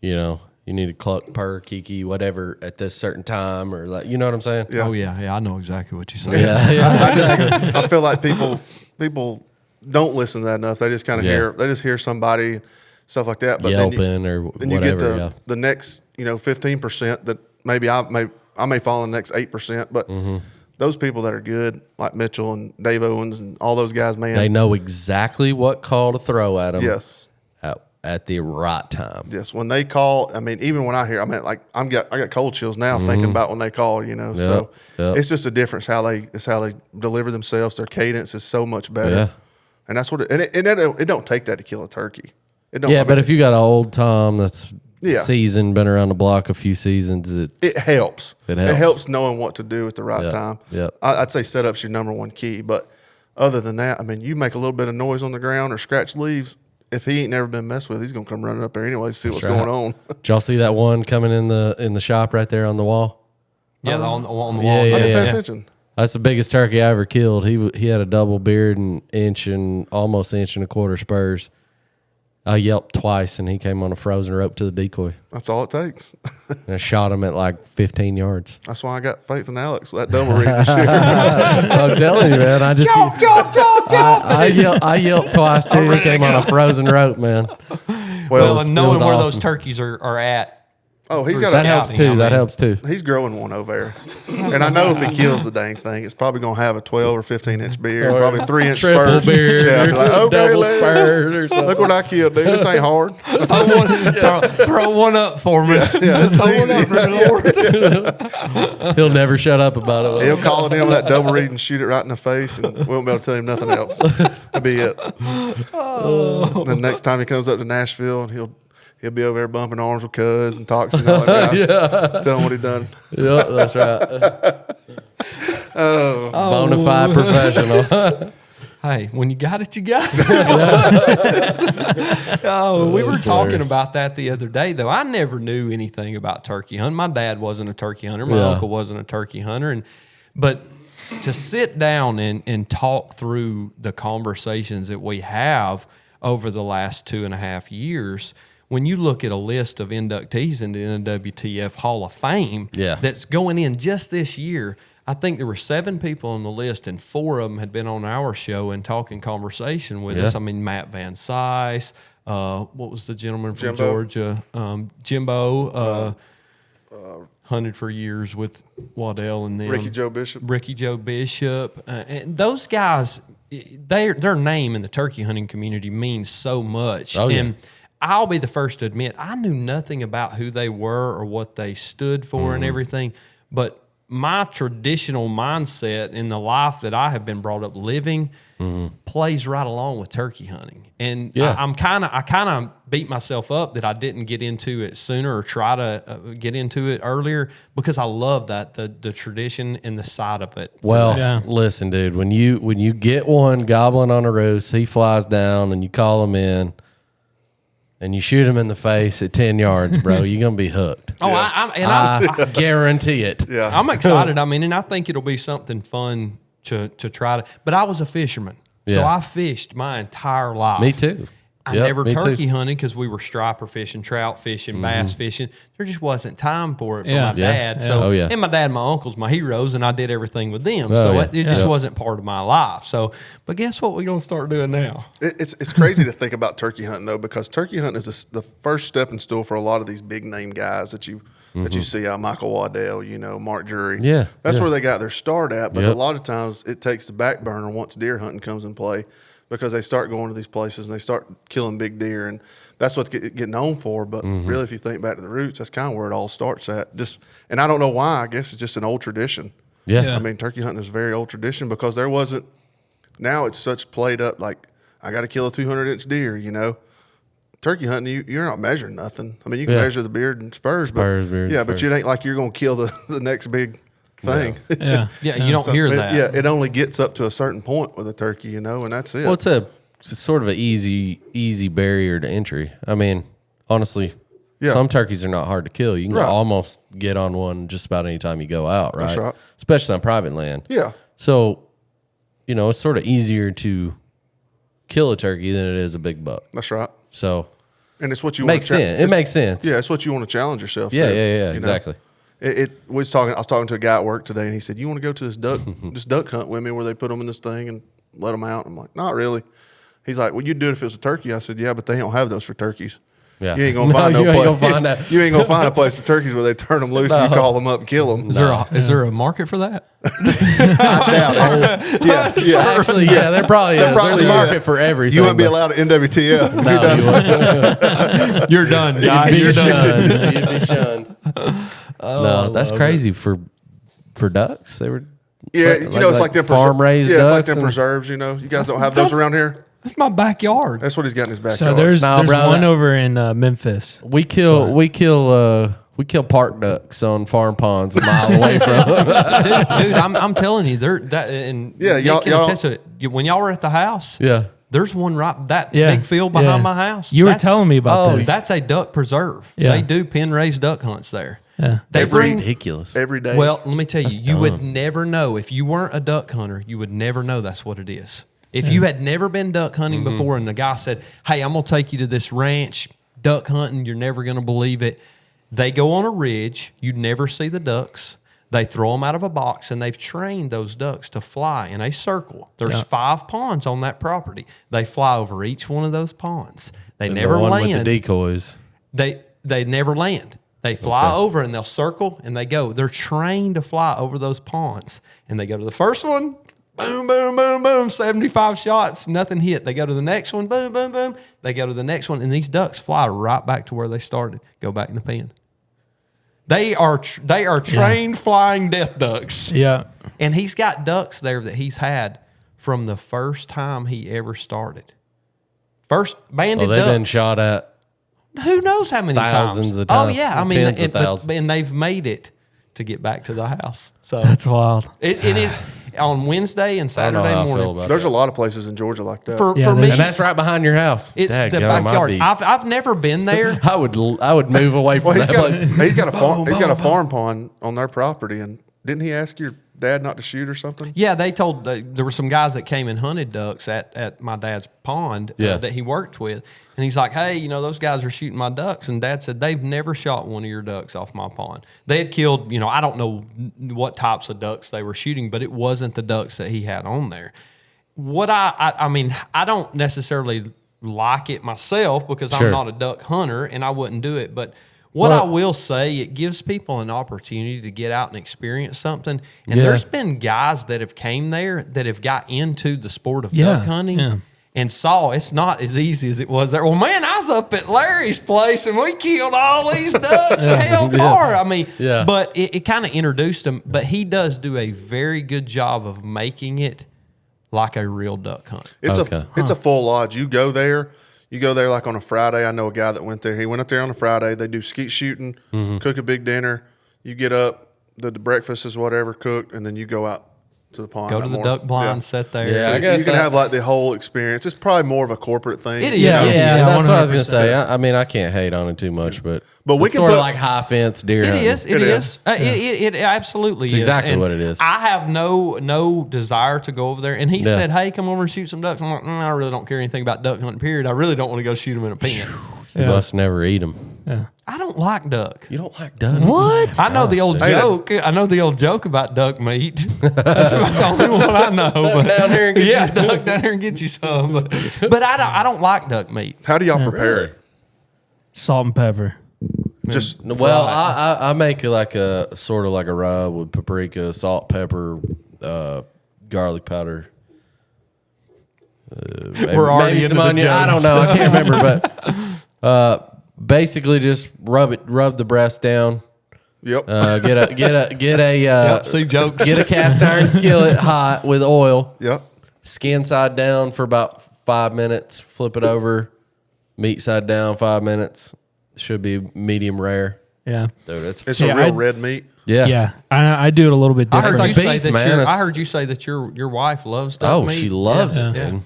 you need to cluck, purr, kiki, whatever at this certain time, or like, you know what I'm saying? Yeah. Oh yeah, I know exactly what you're saying. Yeah. I feel like people don't listen to that enough. They just kind of hear somebody, stuff like that. But Yelping or then you whatever. get the next 15% that maybe I may fall in the next 8%. But those people that are good, like Mitchell and Dave Owens and all those guys, man, They know exactly what call to throw at them. yes. At the right time. Yes, when they call, I mean, even when I hear, I mean, like I got cold chills now thinking about when they call. So it's just a difference how they deliver themselves. Their cadence is so much better, Yeah. and that's what it don't take that to kill a turkey. It don't. Yeah, I but mean, if you got an old Tom that's Yeah. seasoned, been around the block a few seasons, it helps. It It helps. helps knowing what to do at the right Yeah, time. yeah. I'd say setup's your number one key, but other than that, I mean, you make a little bit of noise on the ground or scratch leaves. If he ain't never been messed with, he's gonna come running up there anyway to see what's right. going on. Did y'all see that one coming in the shop right there on the wall? Yeah, on the wall. Yeah, I didn't pay yeah. attention. That's the biggest turkey I ever killed. He had a double beard and almost inch and a quarter spurs. I yelped twice, and he came on a frozen rope to the decoy. That's all it takes. And I shot him at like 15 yards. That's why I got faith in Alex. That double read and shit. I'm telling you, man. I yelped twice, dude. He came on a frozen rope, man. Well, and knowing was where those awesome. turkeys are at. Oh, he's That got helps Scouting, too. I That mean. helps too. he's growing one over there. And I know if he kills the dang thing, it's probably gonna have a 12 or 15-inch beard, probably 3-inch Triple spurs. beard, Yeah, I'd be like, okay, double lady, spurred or something. look what I killed, dude. This ain't hard. Throw one up for me. Yeah, Throw one up for me, Lord. He'll never shut up about it. He'll call it in with that double read and shoot it right in the face, and we won't be able to tell him nothing else. That'll be it. The next time he comes up to Nashville, and he'll be over there bumping arms with Cuz and talks and all that guy. Tell him what he done. Yeah, that's right. Bonafide professional. Hey, when you got it, you got it. We were That's talking hilarious. about that the other day, though. I never knew anything about turkey hunting. My dad wasn't a turkey hunter. My Yeah. uncle wasn't a turkey hunter. But to sit down and talk through the conversations that we have over the last 2.5 years, when you look at a list of inductees in the NWTF Hall of Fame Yeah. that's going in just this year, I think there were 7 people on the list, and 4 of them had been on our show and talking conversation with us. I mean, Matt Van Sice, what was the gentleman from Jimbo. Georgia? Jimbo, hunted for years with Waddell and them. Ricky Joe Bishop. Ricky Joe Bishop. And those guys, their name in the turkey hunting community means so much. Oh, yeah. And I'll be the first to admit, I knew nothing about who they were or what they stood for and everything. But my traditional mindset in the life that I have been brought up living plays right along with turkey hunting. And Yeah. I kind of beat myself up that I didn't get into it sooner or try to get into it earlier, because I love that the tradition and the side of it. Well, Yeah. listen, dude. When you get one gobbling on a roost, he flies down, and you call him in. and you shoot him in the face at 10 yards, bro, you're going to be hooked. Oh, I guarantee it. Yeah. I'm excited. I mean, and I think it'll be something fun to try to. But I was a fisherman, so Yeah. I fished my entire life. Me too. I Yep, never me too. turkey hunted because we were striper fishing, trout fishing, bass fishing. There just wasn't time for it for Yeah. my Yeah. dad. So, Oh, yeah. and my dad and my uncles, my heroes, and I did everything with them. Oh, so yeah. it just Yeah. wasn't part of my life. So, but guess what we're going to start doing now? It's crazy to think about turkey hunting though, because turkey hunting is the first stepping stool for a lot of these big name guys that you see out, Michael Waddell, Mark Jury. Yeah, that's yeah. where they got their start at. But Yep. a lot of times it takes the back burner once deer hunting comes in play, because they start going to these places and they start killing big deer, and that's what get known for. But really, if you think back to the roots, that's kind of where it all starts at. And I don't know why. I guess it's just an old tradition. Yeah. I mean, turkey hunting is a very old tradition because there wasn't. Now it's such played up. Like, I got to kill a 200-inch deer. Turkey hunting, you're not measuring nothing. I mean, you can Yeah. measure the beard and spurs, Beard, but it ain't like you're going to kill the next big thing. Yeah. Yeah, you don't hear that. Yeah, it only gets up to a certain point with a turkey, and that's it. Well, it's sort of an easy barrier to entry. I mean, honestly, Yeah. some turkeys are not hard to kill. You can Right. almost get on one just about any time you go out, right? That's right. Especially on private land. Yeah, So, it's sort of easier to kill a turkey than it is a big buck. that's right. So, And it's what you makes want sense. It makes sense. Yeah, it's what you want to challenge yourself. Yeah, to, yeah, you know? exactly. I was talking to a guy at work today, and he said, "You want to go to this duck hunt with me, where they put them in this thing and let them out?" I'm like, "Not really." He's like, "Well, you'd do it if it was a turkey." I said, "Yeah, but they don't have those for turkeys. Yeah. You ain't gonna find you no ain't place. gonna find that. You ain't gonna find a place for turkeys where they turn them loose and you call them up, and kill them. Is there a market for that? I doubt it. Yeah. Actually, yeah, there probably is. probably There's a market is. for everything. You wouldn't be but- allowed at NWTF. No, you wouldn't. You're done, guy. You'd You're be done. shunned. You'd be shunned. No, that's crazy for ducks. They were Yeah, it's like them farm raised Yeah, it's like ducks them and- preserves. You guys don't have those around here. That's my backyard. That's what he's got in his backyard. So there's Nah, bro, one that- over in Memphis. We kill park ducks on farm ponds a mile away from them. Dude, I'm telling you, they're that and Yeah, Nick y'all- can attest to it. When y'all were at the house, Yeah. there's one that Yeah. big field behind Yeah. my house. You were That's- telling me about oh, this. That's a duck preserve. Yeah. They do pen raised duck hunts there. Yeah. They That's bring. ridiculous. every day. Well, let me tell you, you dumb. would never know if you weren't a duck hunter. You would never know that's what it is. If you had never been duck hunting before, and the guy said, "Hey, I'm gonna take you to this ranch duck hunting," you're never gonna believe it. They go on a ridge. You never see the ducks. They throw them out of a box, and they've trained those ducks to fly in a circle. There's 5 ponds on that property. They fly over each one of those ponds. They And never the one land. with the decoys. They never land. They fly over and they'll circle and they go. They're trained to fly over those ponds. And they go to the first one, boom, boom, boom, boom, 75 shots, nothing hit. They go to the next one, boom, boom, boom. They go to the next one, and these ducks fly right back to where they started, go back in the pen. They are trained flying death ducks. Yeah. And he's got ducks there that he's had from the first time he ever started. First banded So they've ducks. been shot at. Who knows how many Thousands times? of times. Oh yeah, I mean, Tens of thousands. and they've made it to get back to the house. So That's wild. it is on Wednesday and I don't know Saturday how I feel morning. about There's that. a lot of places in Georgia like that. For Yeah, me, there's- And that's right behind your house. it's Dadgummit, the I'd backyard. be- I've never been there. I would move away from Well, that place. he's got a farm. He's got a farm pond on their property, and didn't he ask your dad not to shoot or something? Yeah, they told there were some guys that came and hunted ducks at my dad's pond Yeah. that he worked with, and he's like, "Hey, those guys are shooting my ducks," and Dad said they've never shot one of your ducks off my pond. They had killed, I don't know what types of ducks they were shooting, but it wasn't the ducks that he had on there. What I mean, I don't necessarily like it myself because Sure. I'm not a duck hunter and I wouldn't do it, but. What I will say, it gives people an opportunity to get out and experience something. And Yeah. there's been guys that have came there that have got into the sport of Yeah, duck hunting yeah. and saw it's not as easy as it was there. Well, man, I was up at Larry's place and we killed all these ducks. Hell far. I mean, Yeah. but it kind of introduced him. But he does do a very good job of making it like a real duck hunt. It's Okay. it's a full lodge. You go there like on a Friday. I know a guy that went there. He went up there on a Friday. They do skeet shooting, cook a big dinner. You get up, the breakfast is whatever cooked, and then you go out to the pond. Go to the duck blind, sit there. Yeah, I You guess can have like the whole experience. It's probably more of a corporate thing. It is. Yeah. Yeah, that's what I was gonna 100%. say. I mean, I can't hate on it too much, but we it's can sort of put- like high fence deer It hunting. is. It is. It absolutely is. exactly And what it is. I have no desire to go over there. And he Yeah. said, "Hey, come over and shoot some ducks." I'm like, I really don't care anything about duck hunting. Period. I really don't want to go shoot them in a pen. You must never eat them. Yeah. I don't like duck. You don't like duck? What? I know the old Hey, joke. I know the old joke about duck meat. That's about the only one I know. But down here and get yeah, you some. duck down here and get you some. But I don't like duck meat. How do y'all prepare it? Salt and pepper. Just Well, I make like a sort of like a rub with paprika, salt, pepper, garlic powder. We're already into the onion. I don't jokes. know. I can't remember, but basically just rub the breast down. Yep. Get a See jokes. get a cast iron skillet hot with oil. Yep. Skin side down for about 5 minutes. Flip it over. Meat side down 5 minutes. Should be medium rare. Yeah. Dude, it's It's Yeah, a real I'd- red meat. yeah. Yeah. I do it a little bit I different. heard, like you say beef, that man. I heard you say that your wife loves duck Oh, meat. she loves Yeah. it, Yeah. man.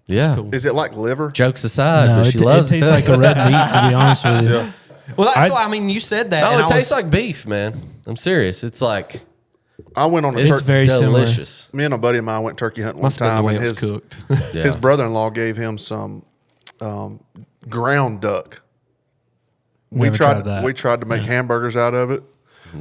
Yeah. cool. Is it like liver? Jokes aside, No, but it, she it loves tastes like a red meat, to be honest with you. Yeah. Well, that's why I mean you said that. No, and it I tastes was- like beef, man. I'm serious. It's like I went on a It's turkey. very similar. delicious. Me and a buddy of mine went turkey hunting must one have been time, the way and it was cooked. Yeah. his brother-in-law gave him some ground duck. Never tried that. We tried to make hamburgers out of it.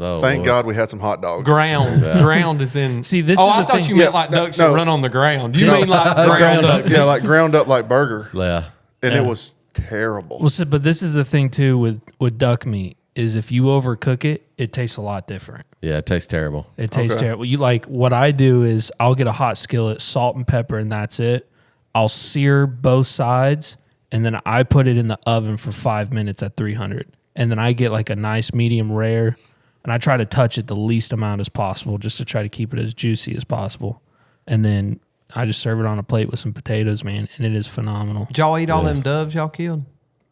Oh, Thank Lord. God we had some hot dogs. Ground is in. See, this Oh, is I the thought thing. you meant Yeah, like ducks no. that run on the ground. You No. mean like Ground ground duck. ducks? Yeah, like ground up like burger, Yeah. and Yeah. it was terrible. Well, but this is the thing too with duck meat is if you overcook it, it tastes a lot different. Yeah, it tastes terrible. It tastes Okay. terrible. You like what I do is I'll get a hot skillet, salt and pepper, and that's it. I'll sear both sides, and then I put it in the oven for 5 minutes at 300, and then I get like a nice medium rare, and I try to touch it the least amount as possible just to try to keep it as juicy as possible, and then I just serve it on a plate with some potatoes, man, and it is phenomenal. Did y'all eat all them doves y'all killed?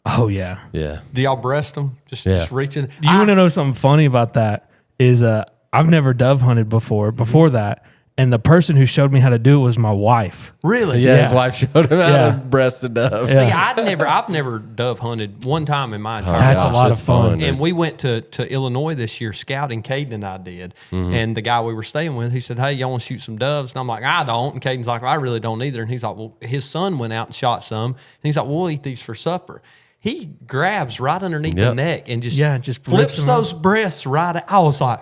Oh yeah. Yeah. Do y'all breast them? Just reaching. You want to know something funny about that? Is I've never dove hunted before that, and the person who showed me how to do it was my wife. Really? Yeah, his Yeah. wife showed him how Yeah. to breast a dove. See, I've never dove hunted one time in my entire That's life. a lot that's of fun. dude. And we went to Illinois this year scouting. Caden and I did. And the guy we were staying with, he said, "Hey, y'all want to shoot some doves?" And I'm like, "I don't." And Caden's like, well, "I really don't either." And he's like, "Well," his son went out and shot some. And he's like, "We'll eat these for supper." He grabs right underneath the Yep. neck and just Just flips rips 'em out. those breasts right out. I was like,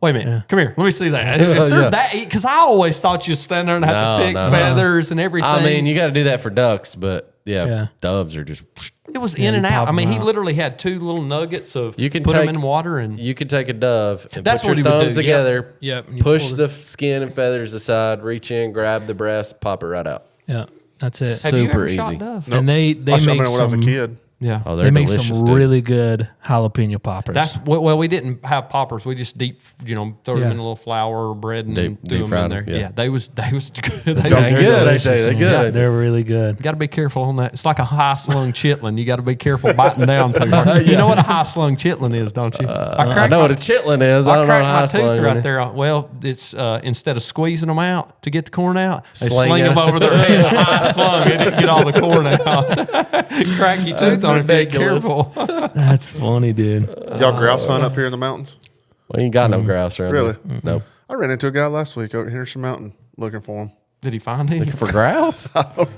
"Wait a minute, come here, let me see that." If Yeah. they're that, because I always thought you stand there and have No, to pick no, no. feathers and everything. I mean, you got to do that for ducks, but Yeah. doves are just. it was Yeah, in and you out. pop I mean, 'em he out. literally had two little nuggets of You can put them take- in water and You can take a dove and That's put what your he would thumbs do, together, Yep, and you push pull the skin and feathers aside, reach in, grab the breast, pop it right out. Yeah, that's it. Have you Super ever shot easy. dove? And they I shot make them when I was a some kid. Yeah. Oh, they're they make delicious, some dude. really good jalapeno poppers. That's well, we didn't have poppers. We just throw them Yeah. in a little flour or bread and Deep- threw deep them in fried there. them, yeah. Yeah, they was good. They They're was good, ain't delicious, they? They're man. good. They're really good. You got to be careful on that. It's like a high slung chitlin. You got to be careful biting down too hard. You know what a high slung chitlin is, don't you? I know what a chitlin is. I I don't know cracked how my I tooth slung right it. there. Well, it's instead of squeezing them out to get the corn out, they Sling sling it. them over their head, high slung, and get all the corn out. Crack your tooth That's on it. Be ridiculous. careful. That's funny, dude. Y'all grouse hunt up here in the mountains? Well, you ain't got no grouse around Really? here. No. I ran into a guy last week over at Henderson Mountain looking for him. Did he find him? For grouse?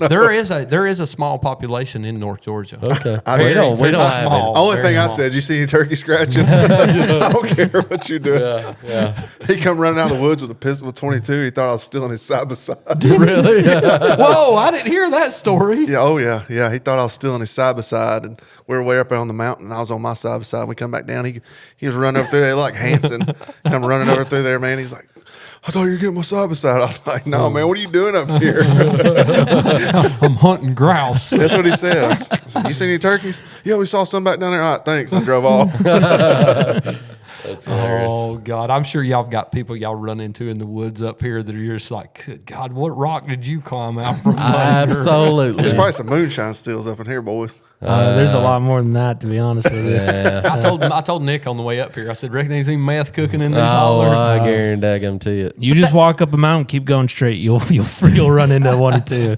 There is a small population in North Georgia. Okay. I we just- don't very have small. it. Only very thing I small. said, you see any turkey scratching? I don't care what you do. Yeah, yeah. He come running out of the woods with a pistol with 22. He thought I was stealing his side by side. Really? Whoa, I didn't hear that story. Yeah, oh yeah, yeah. He thought I was stealing his side by side, and we were way up on the mountain. And I was on my side by side. We come back down. He was running over through there like Hanson, come running over through there, man. He's like, "I thought you were getting my side by side." I was like, "No, man. What are you doing up here?" I'm hunting grouse. That's what he said. I said, "You seen any turkeys?" "Yeah, we saw some back down there." "All right, thanks." I drove off. That's That's hilarious. Oh God, I'm sure y'all got people y'all run into in the woods up here that are just like, good God, what rock did you climb out from? Absolutely. There's probably some moonshine stills up in here, boys. There's a lot more than that, to be honest with you. I told Nick on the way up here. I said, reckon there's any meth cooking in these Oh, hollers? I guarantee them to you. You just walk up a mountain, keep going straight. You'll run into one or two.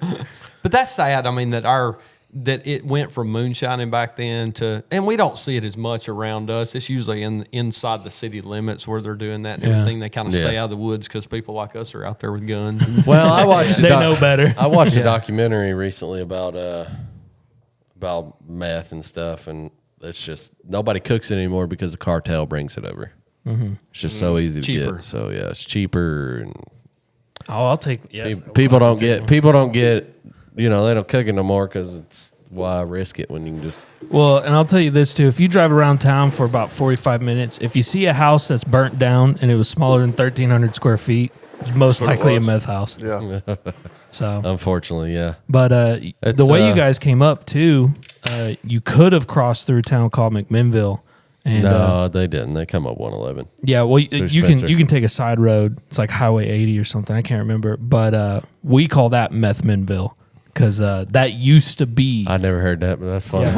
But that's sad. I mean that it went from moonshining back then to, and we don't see it as much around us. It's usually inside the city limits where they're doing that and everything. They kind of stay out of the woods because people like us are out there with guns. And Well, I watched. They know better. I watched a documentary recently about meth and stuff, and it's just nobody cooks it anymore because the cartel brings it over. It's just so easy to Cheaper. get. So yeah, it's cheaper, and Oh, I'll take. Yes. people don't get. You know, they don't cook it no more because it's why risk it when you can just. Well, and I'll tell you this too: if you drive around town for about 45 minutes, if you see a house that's burnt down and it was smaller than 1,300 square feet, it's most likely a meth house. Yeah. So, Unfortunately, yeah. but It's, the way you guys came up too, you could have crossed through a town called McMinnville. And, No, they didn't. They come up 111. yeah, well, you Spencer. can take a side road. It's like Highway 80 or something. I can't remember, but we call that Methminville because that used to be. I never heard that, but that's funny.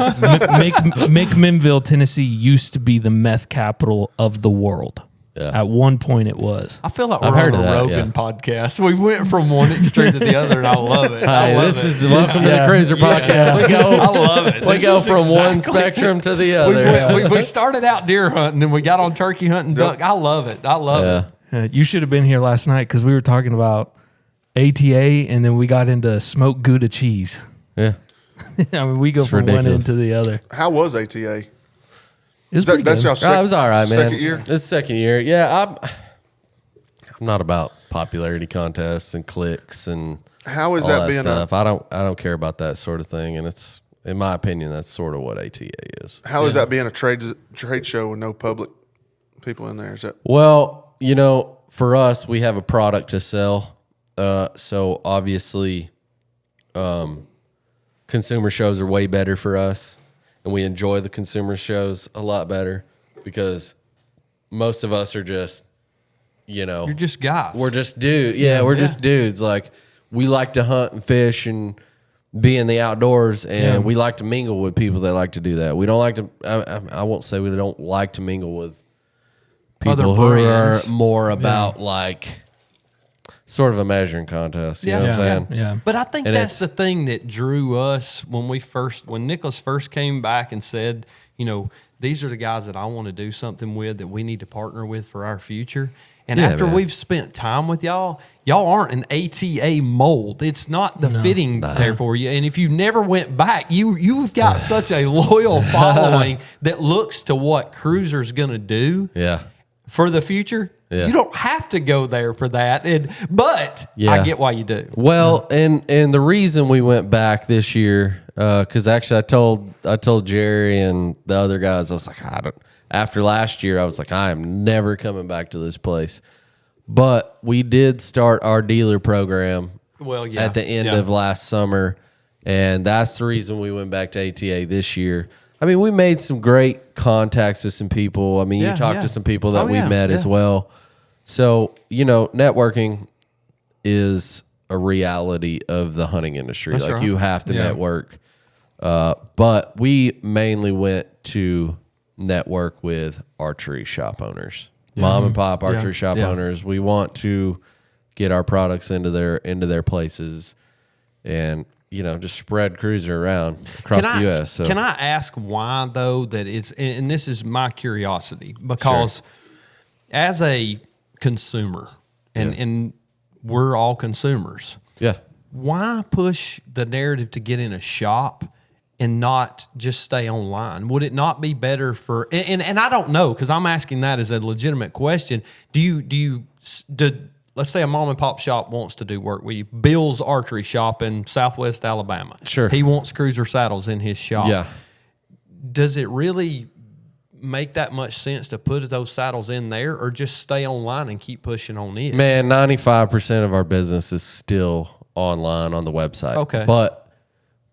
McMinnville, Tennessee, used to be the meth capital of the world. Yeah. At one point, it was. I feel like I've we're heard on a of that, Rogan podcast. We went from one extreme to the other, and I love it. I Hey, love this it. is welcome to the CRÜZR podcast. We go. I love it. We This go is from one exactly- spectrum to the We, other. we started out deer hunting, and we got on turkey hunting duck. I love it. I love it. You should have been here last night because we were talking about ATA, and then we got into smoked Gouda cheese. Yeah. I mean, we go It's from one ridiculous. end to the other. How was ATA? It was pretty That's good. y'all Oh, it was all right, man. second year? It's second year. Yeah, I'm not about popularity contests and clicks and How is all that that being stuff. I don't care about that sort of thing, and it's in my opinion that's sort of what ATA is. How is that being a trade show with no public people in there? Is that Well, you know, for us, we have a product to sell, so obviously, consumer shows are way better for us, and we enjoy the consumer shows a lot better because most of us are just, you know, You're just guys. we're just dudes. Yeah, we're just dudes. Like, we like to hunt and fish and be in the outdoors, and we like to mingle with people that like to do that. We don't like to. I won't say we don't like to mingle with people Other who brands. are more about like sort of a measuring contest. You know what I'm saying? Yeah. But I think And that's the it's- thing that drew us when Nicholas first came back and said, you know, these are the guys that I want to do something with, that we need to partner with for our future. And Yeah, after man. we've spent time with y'all aren't an ATA mold. It's not the fitting there for you. And if you never went back, you've got such a loyal following that looks to what CRÜZR's going to do Yeah. for the future. Yeah. You don't have to go there for that. But Yeah. I get why you do. Well, and the reason we went back this year, because actually I told Jerry and the other guys, I was like, after last year, I was like, I am never coming back to this place. But we did start our dealer program Well, yeah. at the end of last summer, and that's the reason we went back to ATA this year. I mean, we made some great contacts with some people. I mean, you talked to some people that we met as well. So, you know, networking is a reality of the hunting industry. That's like right. you have to network. But we mainly went to network with archery shop owners, mom and pop archery shop owners. We want to get our products into their places, and you know, just spread CRÜZR around across the U.S. So Can I ask why though that it's, and this is my curiosity, because as a consumer, and we're all consumers, yeah. why push the narrative to get in a shop and not just stay online? Would it not be better for, and I don't know, because I'm asking that as a legitimate question. Let's say a mom and pop shop wants to do work with you. Bill's Archery Shop in Southwest Alabama. Sure. He wants CRÜZR saddles in his shop. Yeah. Does it really make that much sense to put those saddles in there, or just stay online and keep pushing on it? Man, 95% of our business is still online on the website. Okay. But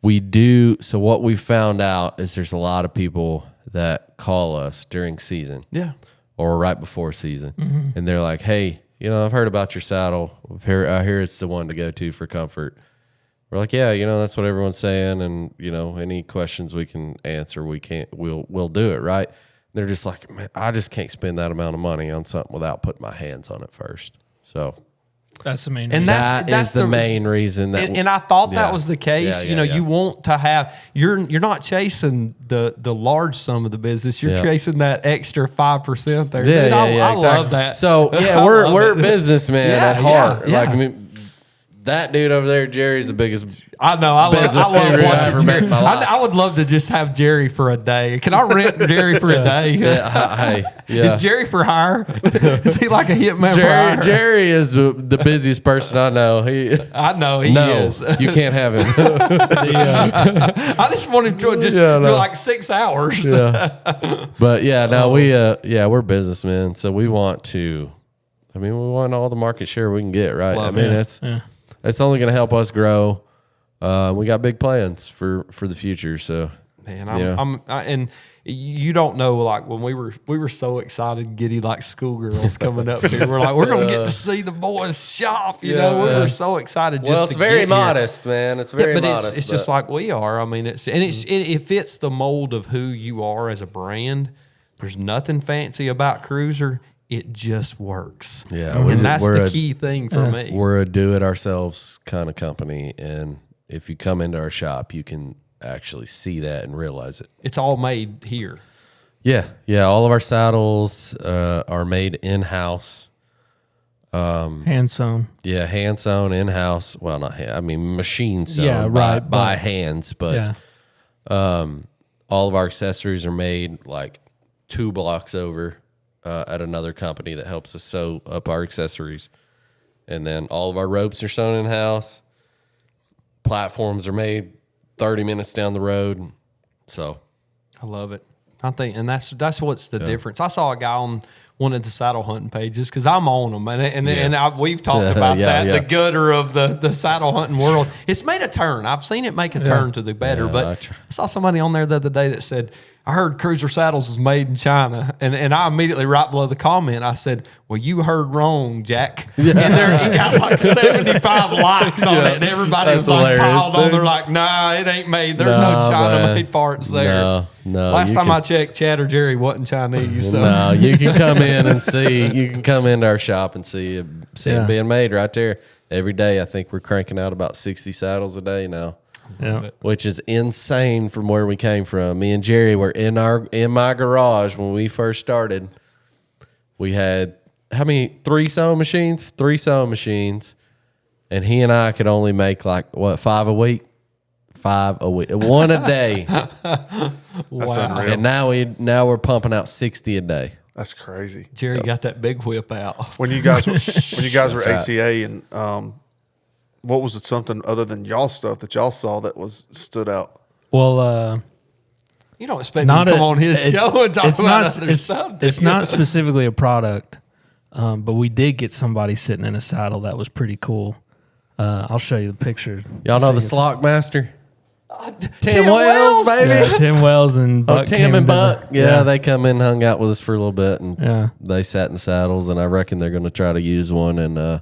we do, so what we found out is there's a lot of people that call us during season. Yeah. or right before season, and they're like, "Hey, I've heard about your saddle. I hear it's the one to go to for comfort." We're like, "Yeah, that's what everyone's saying, and any questions we can answer, we'll do it, right?" And they're just like, "Man, I just can't spend that amount of money on something without putting my hands on it first." So that's the main. And reason. that's the main reason that. And I thought that was the case. Yeah, You want to have you're not chasing the large sum of the business. You're Yeah. chasing that extra 5% there. Yeah, Dude, I exactly. love that. So I we're love it. businessmen Yeah, at heart. yeah, Like yeah. I mean, that dude over there, Jerry's the biggest. I know. I business love guru I watching ever met in Jerry. my life. I would love to just have Jerry for a day. Can I rent Jerry for a day? Hey, yeah. Is Jerry for hire? Is he like a hitman for hire? Jerry is the busiest person I know. I know he No, is. you can't have him. I just want him to just do like 6 hours. Yeah. But yeah, no, we're businessmen, so we want we want all the market share we can get, right? Love it's only going to help us grow. We got big plans for the future, so Man, and you don't know, like when we were so excited, giddy like schoolgirls coming up here. We're like, we're gonna get to see the boys shop. We were so excited. Well, it's very modest, man. It's very modest. It's just like we are. I mean, it fits the mold of who you are as a brand. There's nothing fancy about CRÜZR. It just works. Yeah, and that's the key thing for me. We're a do-it-ourselves kind of company, and if you come into our shop, you can actually see that and realize it. It's all made here. Yeah. All of our saddles are made in-house. Hand sewn. Yeah, hand sewn in-house. Well, not hand. I mean, machine sewn. Yeah, right, by hands. But all of our accessories are made like 2 blocks over at another company that helps us sew up our accessories. And then all of our ropes are sewn in-house. Platforms are made 30 minutes down the road. So I love it. I think, and that's what's the difference. I saw a guy on one of the saddle hunting pages because I'm on them, and we've talked about that. The gutter of the saddle hunting world. It's made a turn. I've seen it make a turn to the better. But I saw somebody on there the other day that said, "I heard CRÜZR saddles is made in China," and I immediately right below the comment I said, "Well, you heard wrong, Jack." And he got like 75 likes on it, and everybody was like piled on. They're like, "Nah, it ain't made. There's no China made parts there." No. Last time I checked, Chad or Jerry wasn't Chinese. So. No, you can come in and see. You can come into our shop and see it being made right there every day. I think we're cranking out about 60 saddles a day now. Yeah. Which is insane from where we came from. Me and Jerry were in my garage when we first started. We had how many? 3 sewing machines? 3 sewing machines. And he and I could only make 5 a week? 5 a week. 1 a day. That's unreal. And now we're pumping out 60 a day. That's crazy. Jerry got that big whip out. When you guys were right. ATA and what was it, something other than y'all stuff that y'all saw that stood out? Well, You don't expect him to come on his show and talk about other stuff. It's not specifically a product, but we did get somebody sitting in a saddle that was pretty cool. I'll show you the picture. Y'all know the Slock Master? Tim Wells, baby. Yeah, Tim Wells and Buck. Tim came and to Buck. Yeah, they come in, hung out with us for a little bit, and Yeah. they sat in saddles, and I reckon they're going to try to use one in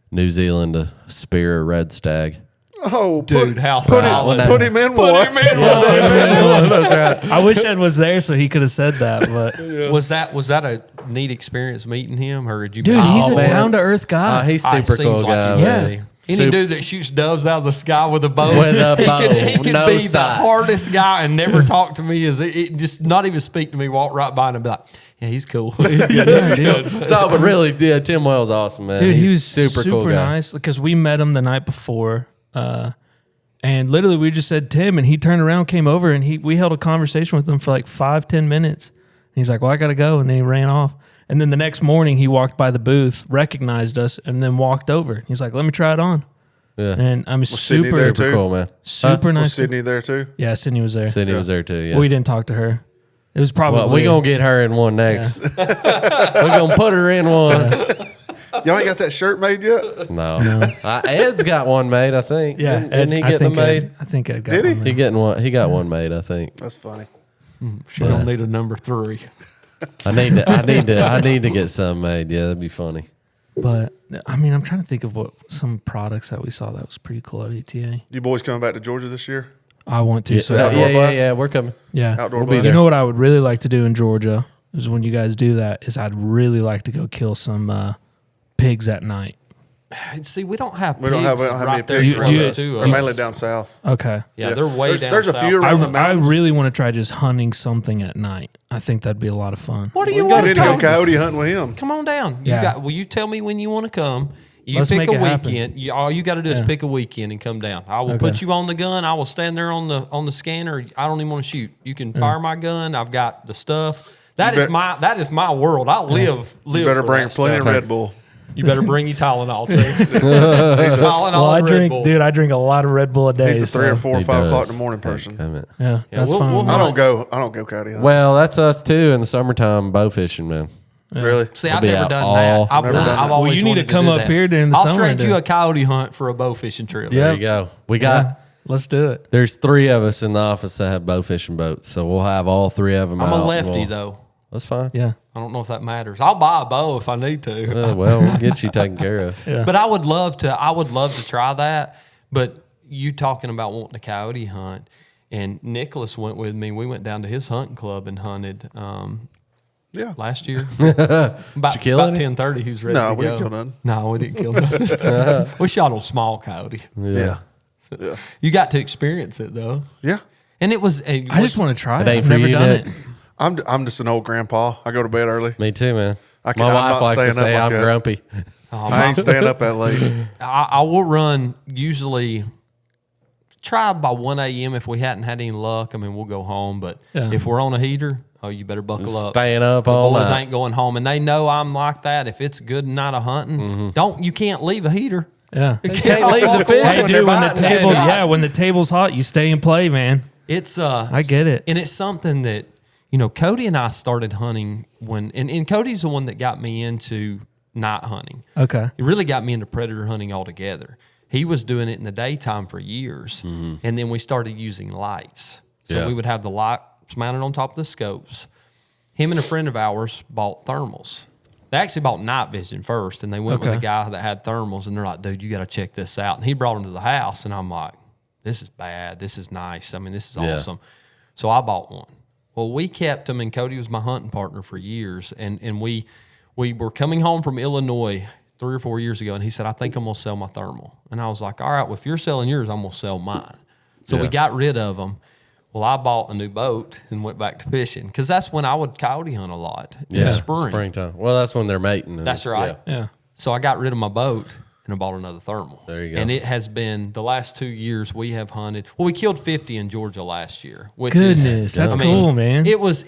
New Zealand to spear a red stag. Oh, Dude, how put solid. him in one. That's right. I wish Ed was there so he could have said that. But Was that a neat experience meeting him, or did you? dude, he's a man. down to earth guy. He's It super seems cool like guy. he Yeah. really- Any dude that shoots doves out of the sky with a bow, With a bow, he could no be sights. the hardest guy and never talk to me. Just not even speak to me, walk right by him and be like, yeah, he's cool. He's good. No, but really, yeah, Tim Wells awesome, man. Dude, he He's was super cool guy. nice because we met him the night before. And literally we just said Tim, and he turned around, came over, and we held a conversation with him for like 5-10 minutes. And he's like, well, I got to go. And then he ran off. And then the next morning he walked by the booth, recognized us, and then walked over. He's like, let me try it on. Yeah. And I'm Sydney super, there Super too? cool, man. super Was nice. Sydney there too? Yeah, Sydney was there. Sydney was there too, yeah. We didn't talk to her. It was probably. Well, we're going to get her in one next. We're going to put her in one. Y'all ain't got that shirt made yet? No. Ed's got one made, I think. Yeah, Didn't he I get them think made? I think Ed got Did he? one. He got one made, I think. That's funny. She don't need a number 3. I need to get some made. Yeah, that'd be funny. But I mean, I'm trying to think of what some products that we saw that was pretty cool at ETA. You boys coming back to Georgia this year? I want to. So outdoor blast? Yeah, we're coming. yeah. Outdoor We'll be blast? there. You know what I would really like to do in Georgia is when you guys do that is I'd really like to go kill some pigs at night. See, we don't have We pigs don't have right any there pigs Do around you- us. to We're us. mainly down south. Okay. Yeah, they're way down There's south. a few I, around the I mountains. really want to try just hunting something at night. I think that'd be a lot of fun. What do We you need want to to go do? coyote hunting with him. Come on down. Yeah. Will you tell me when you want to come? You Let's pick make a it happen. weekend. All you got to do is Yeah. pick a weekend and come down. I will Okay. put you on the gun. I will stand there on the scanner. I don't even want to shoot. You can fire my gun. I've got the stuff. That is my world. I live. You better for bring that plenty stuff. of Red Bull. You better bring your Tylenol too. Tylenol Well, I and Red Bull. I drink a lot of Red Bull a day. He's a 3 or so- 4 or He 5 does. o'clock in the morning person. Damn it. Yeah, that's we'll- fine. we'll- I don't go coyote hunting. Well, that's us too in the summertime bow fishing, man. Really? See, I'll I've be never out done all- that. I've Never done that. I've always Well, you need wanted to come do up that. here during the I'll summer trade and you do a it. coyote hunt for a bow fishing trip. Yeah. There you go. We got Yeah, let's do it. there's 3 of us in the office that have bow fishing boats, so we'll have all 3 of them. I'm out a and lefty we'll- though. That's fine. Yeah, I don't know if that matters. I'll buy a bow if I need to. Well, we'll get you taken care of. yeah. But I would love to try that. But you talking about wanting a coyote hunt, and Nicholas went with me. We went down to his hunting club and hunted Yeah. last year. About kill about any? 10:30, he was ready No, to we go. didn't kill none. No, we didn't kill none. We shot a small coyote. Yeah. Yeah. You got to experience it though, Yeah. and it was. I just want to try it. ain't I've for never you, done Nick. it. I'm just an old grandpa. I go to bed early. Me too, man. I My I'm wife not likes to staying up say like I'm that. grumpy. I ain't staying up that late. I will run usually. Try by 1 a.m. If we hadn't had any luck. I mean, we'll go home. But Yeah. if we're on a heater, oh, you better buckle up. Staying up The all boys night. ain't going home, and they know I'm like that. If it's a good night of hunting, you can't leave a heater. Yeah. You can't leave the fish Hey, when dude, they're when the biting. table, Yeah. yeah, when the table's hot, you stay and play, man. It's I get it. and it's something that Cody and I started hunting when, and Cody's the one that got me into night hunting. Okay. It really got me into predator hunting altogether. He was doing it in the daytime for years, and then we started using lights. So Yeah. we would have the lights mounted on top of the scopes. Him and a friend of ours bought thermals. They actually bought night vision first, and they went with Okay. a guy that had thermals, and they're like, dude, you got to check this out. And he brought them to the house, and I'm like, this is bad. This is nice. I mean, this is Yeah. awesome. So I bought one. Well, we kept them, and Cody was my hunting partner for years, and we were coming home from Illinois 3 or 4 years ago, and he said, I think I'm going to sell my thermal. And I was like, all right, well, if you're selling yours, I'm going to sell mine. So we Yeah. got rid of them. Well, I bought a new boat and went back to fishing because that's when I would coyote hunt a lot in the spring. Springtime. Well, that's when they're mating. That's right. Yeah. So I got rid of my boat and I bought another thermal. There you go. And it has been the last 2 years we have hunted. Well, we killed 50 in Georgia last year, which Goodness, that's cool, man. It was.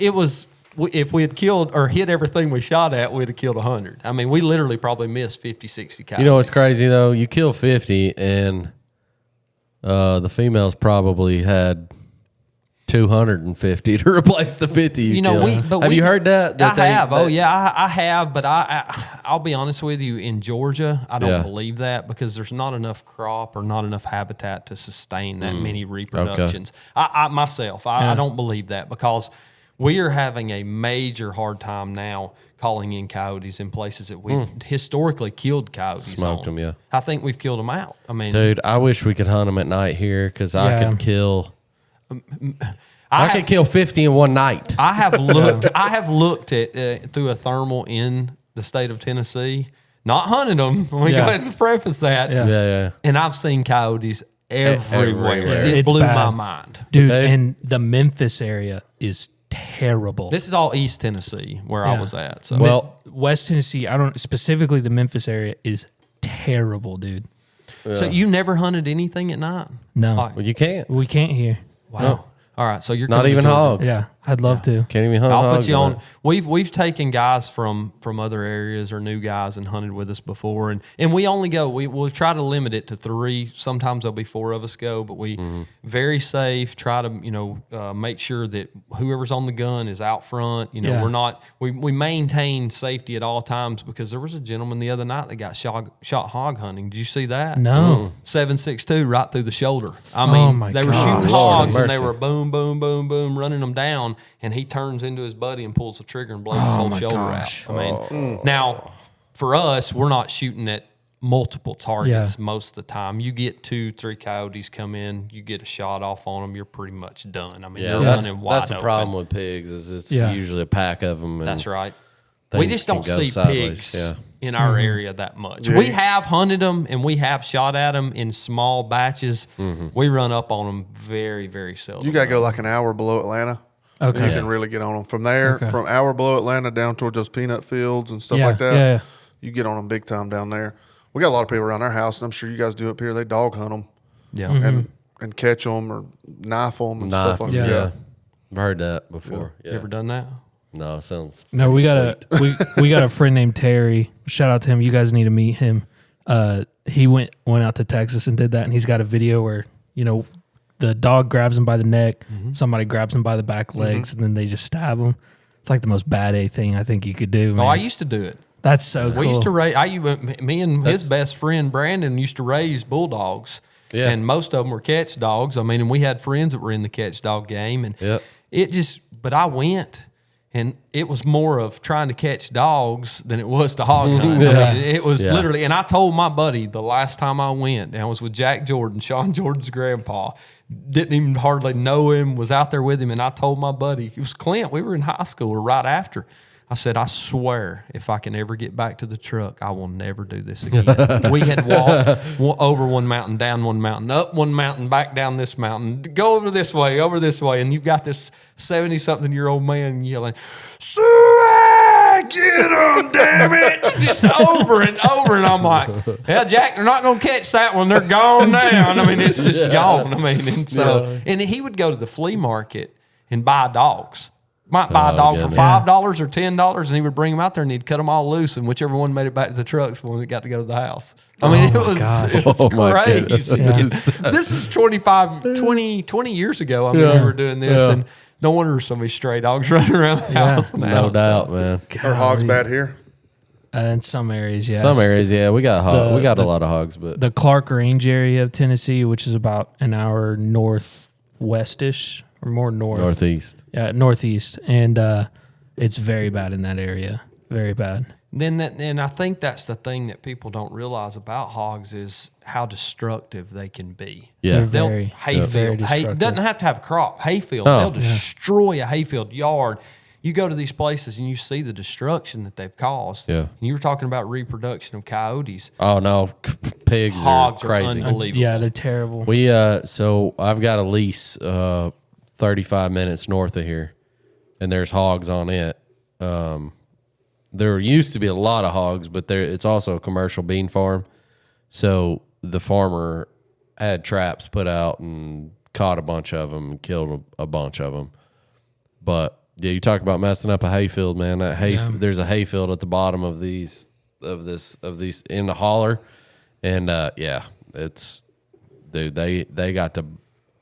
If we had killed or hit everything we shot at, we'd have killed 100. I mean, we literally probably missed 50, 60 coyotes. You know what's crazy though? You kill 50, and the females probably had 250 to replace the 50. You know, killed. Have you heard that? I have. Oh yeah, I have. But I'll be honest with you. In Georgia, I don't Yeah. believe that because there's not enough crop or not enough habitat to sustain that many reproductions. I myself, I don't believe that because we are having a major hard time now calling in coyotes in places that we've historically killed coyotes. Smoked on. them, yeah. I think we've killed them out. I mean, Dude, I wish we could hunt them at night here because I Yeah. could kill. I I could kill 50 in one night. I have looked. I have looked at through a thermal in the state of Tennessee. Not hunted them. Let me Yeah. go ahead and preface that. Yeah. Yeah. And I've seen coyotes everywhere. Everywhere. It It's blew bad. my mind. Dude, Hey. and the Memphis area is terrible. This is all East Tennessee where I Yeah. was at. So Well, West Tennessee, I don't specifically the Memphis area is terrible, dude. so you never hunted anything at night? No. Like, well, you can't. We can't hear. wow. All right. So you're Not coming to even Georgia. hogs. Yeah, I'd love to. Can't even hunt I'll hogs. put you in on. it. We've taken guys from other areas or new guys and hunted with us before, and we only go. We'll try to limit it to 3. Sometimes there'll be 4 of us go, but we very safe. Try to make sure that whoever's on the gun is out front. Yeah. We're not. We maintain safety at all times because there was a gentleman the other night that got shot hog hunting. Did you see that? No. 7.62 right through the shoulder. I Oh mean, my they were gosh. shooting Lord have hogs and they mercy. were boom, boom, boom, boom, running them down. down, and he turns into his buddy and pulls the trigger and blows his whole shoulder out. I mean, now for us, we're not shooting at multiple targets most of the time. You get 2-3 coyotes come in, you get a shot off on them, you're pretty much done. I mean, they're running wide that's the open. problem with pigs is it's usually a pack of them. That's right. We just don't see sideways. pigs in our area that much. We have hunted them and we have shot at them in small batches. We run up on them very, very seldom. You got to go like an hour below Atlanta. Okay. You can really get on them. From there, from hour below Atlanta down towards those peanut fields and stuff like that, you get on them big time down there. We got a lot of people around our house, and I'm sure you guys do up here. They dog hunt them, and catch them or knife them and stuff like that. Yeah, I've heard that before. You ever done that? No, it sounds. No, we got we got a friend named Terry. Shout out to him. You guys need to meet him. He went out to Texas and did that, and he's got a video where the dog grabs him by the neck, somebody grabs him by the back legs, and then they just stab him. It's like the most bad A thing I think you could do. Man. Oh, I used to do it. That's so cool. We used to raise. Me and his best friend Brandon used to raise bulldogs. Yeah. And most of them were catch dogs. I mean, and we had friends that were in the catch dog game, and it just. But I went, and it was more of trying to catch dogs than it was to hog hunt. I mean, it was literally. And I told my buddy the last time I went, and I was with Jack Jordan, Sean Jordan's grandpa. Didn't even hardly know him. Was out there with him, and I told my buddy, it was Clint. We were in high school or right after. I said, I swear, if I can ever get back to the truck, I will never do this again. We had walked over one mountain, down one mountain, up one mountain, back down this mountain, go over this way, and you've got this 70-something-year-old man yelling, get him, damn it, just over and over. And I'm like, yeah, Jack, they're not going to catch that one. They're gone now. I mean, it's just gone. I mean, and so, and he would go to the flea market and buy dogs. Might buy a dog for $5 or $10, and he would bring them out there, and he'd cut them all loose, and whichever one made it back to the trucks when we got to go to the house. I mean, it was crazy. This is 20 years ago. I mean, we were doing this, and no wonder there's so many stray dogs running around the house. No doubt, man. Are hogs bad here? In some areas, yes. Some areas, we got we got a lot of hogs, but the Clark Range area of Tennessee, which is about an hour northwestish. Or more northeast. Yeah, northeast. And it's very bad in that area. Very bad. And I think that's the thing that people don't realize about hogs is how destructive they can be. Yeah. They'll hayfield. It doesn't have to have a crop. Hayfield. They'll destroy a hayfield yard. You go to these places and you see the destruction that they've caused. Yeah. And you were talking about reproduction of coyotes. Oh no, pigs Hogs are crazy. Unbelievable. Yeah, they're terrible. We so I've got a lease 35 minutes north of here, and there's hogs on it. There used to be a lot of hogs, but it's also a commercial bean farm. So the farmer had traps put out and caught a bunch of them and killed a bunch of them. But yeah, you talk about messing up a hayfield, man. There's a hayfield at the bottom of these in the holler, and it's dude. They got the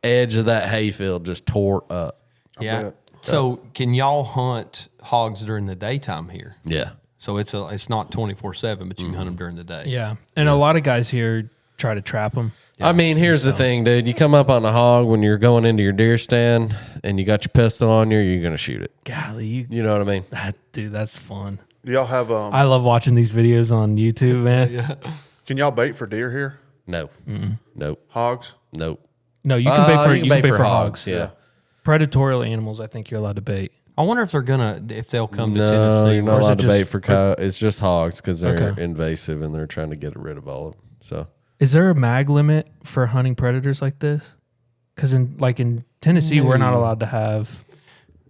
edge of that hayfield just tore up. Yeah. So can y'all hunt hogs during the daytime here? Yeah. So it's not 24/7, but you can hunt them during the day. Yeah, and a lot of guys here try to trap them. I mean, here's the thing, dude. You come up on a hog when you're going into your deer stand and you got your pistol on you, you're going to shoot it. Golly, you know what I mean? Dude, that's fun. Do y'all have I love watching these videos on YouTube, man. Can y'all bait for deer here? No. Nope. Hogs? Nope. No, you can bait for hogs. Yeah. Predatorial animals, I think you're allowed to bait. I wonder if they'll come to Tennessee. No, you're not allowed to bait for coyotes. It's just hogs because they're invasive and they're trying to get rid of all of them. So, is there a mag limit for hunting predators like this? Because in Tennessee, we're not allowed to have.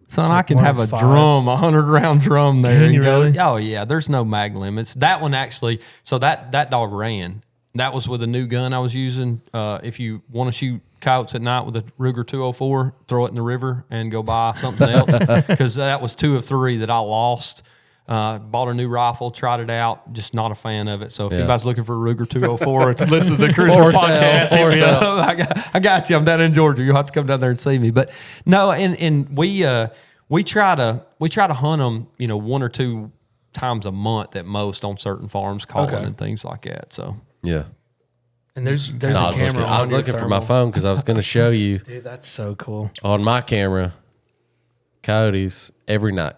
Son, I can have a 100-round drum there. Can you really? Oh yeah, there's no mag limits. That one actually. So that dog ran. That was with a new gun I was using. If you want to shoot coyotes at night with a Ruger 204, throw it in the river and go buy something else. Because that was 2 of 3 that I lost. Bought a new rifle, tried it out, just not a fan of it. So if anybody's looking for a Ruger 204 to listen to the CRÜZR podcast, hit me up. I got you. I'm down in Georgia. You'll have to come down there and see me. But no, and we try to hunt them, 1 or 2 times a month at most on certain farms, calling and things like that. So yeah. And there's a camera. I was looking for my phone because I was going to show you. Dude, that's so cool. On my camera, coyotes every night.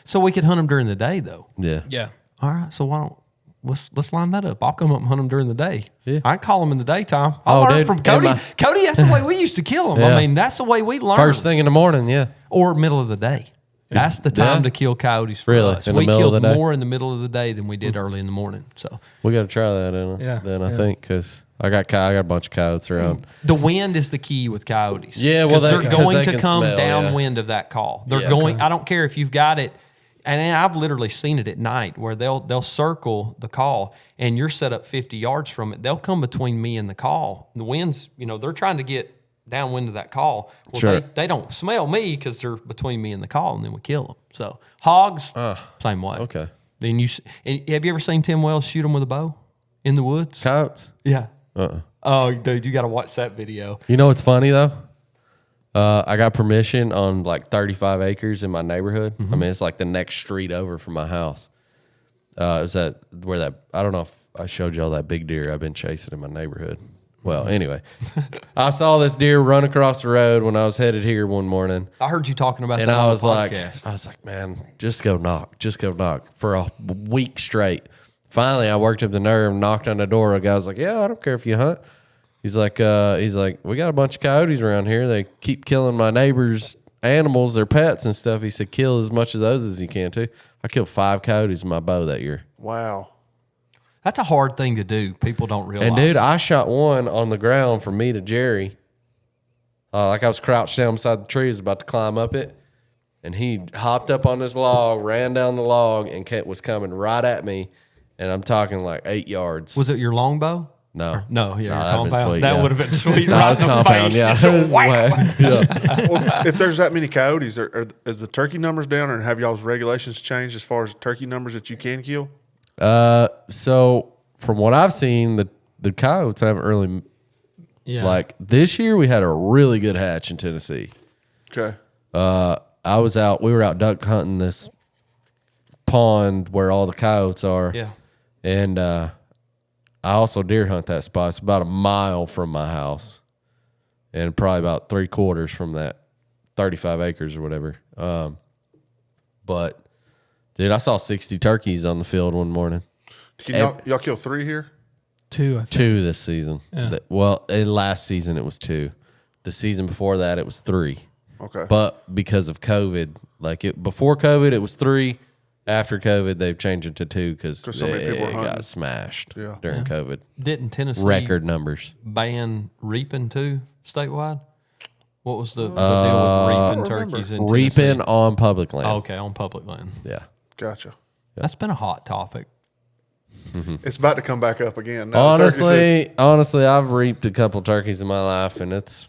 So we could hunt them during the day, though. Yeah. Yeah. All right. So why don't let's line that up? I'll come up and hunt them during the day. Yeah. I can call them in the daytime. I Oh, learned dude, from and Cody. my- Cody, that's the way we used to kill them. Yeah. I mean, that's the way we learned. First thing in the morning, yeah. Or middle of the day. That's the time Yeah. to kill coyotes for Really? us. In the We middle of killed the day? more in the middle of the day than we did early in the morning. So We got to try that, Yeah. then I think, because I got a bunch of coyotes around. the wind is the key with coyotes. Yeah, well, they're because going they to can come smell, yeah. downwind of that call. They're Yeah. going. I don't care if you've got it, and I've literally seen it at night where they'll circle the call, and you're set up 50 yards from it. They'll come between me and the call. The winds, they're trying to get downwind of that call. Well, Sure. they don't smell me because they're between me and the call, and then we kill them. So hogs, same way. Okay. Then and have you ever seen Tim Wells shoot them with a bow in the woods? Coyotes? Yeah. Uh-uh. Oh, dude, you got to watch that video. You know what's funny, though? I got permission on like 35 acres in my neighborhood. I mean, it's like the next street over from my house. It was I don't know if I showed y'all that big deer I've been chasing in my neighborhood. Well, anyway, I saw this deer run across the road when I was headed here one morning. I heard you talking about And that I on was the like, podcast. man, just go knock for a week straight. Finally, I worked up the nerve and knocked on the door. A guy was like, yeah, I don't care if you hunt. He's like, we got a bunch of coyotes around here. They keep killing my neighbors' animals, their pets and stuff. He said, kill as much of those as you can too. I killed 5 coyotes with my bow that year. Wow. That's a hard thing to do. People don't realize. And dude, I shot one on the ground from me to Jerry. Like I was crouched down beside the tree, was about to climb up it, and he hopped up on this log, ran down the log, and was coming right at me. And I'm talking like 8 yards. Was it your longbow? No, No, yeah, your that'd been compound. sweet, That yeah. would have been sweet. No, Right it was in the compound, face. yeah. Just whack. Yeah. Well, if there's that many coyotes, is the turkey numbers down, or have y'all's regulations changed as far as turkey numbers that you can kill? So from what I've seen, the coyotes haven't really like this year. We had a really good hatch in Tennessee. Okay. We were out duck hunting this pond where all the coyotes are. Yeah. And I also deer hunt that spot. It's about a mile from my house, and probably about 3/4 from that 35 acres or whatever. But dude, I saw 60 turkeys on the field one morning. Can y'all kill 3 here? 2, I think. 2 this season. Yeah. Last season it was 2. The season before that it was 3. Okay. But because of COVID, before COVID it was 3. After COVID, they've changed it to 2 because so many people were hunting. got smashed Yeah. during COVID. Didn't Tennessee Record numbers. ban reaping too statewide? What was the deal with reaping turkeys in Tennessee? Reaping on public land. Oh, okay, on public land. Yeah. Gotcha. That's been a hot topic. It's about to come back up again. Now the turkey Honestly, I've reaped a couple turkeys in my life, and it's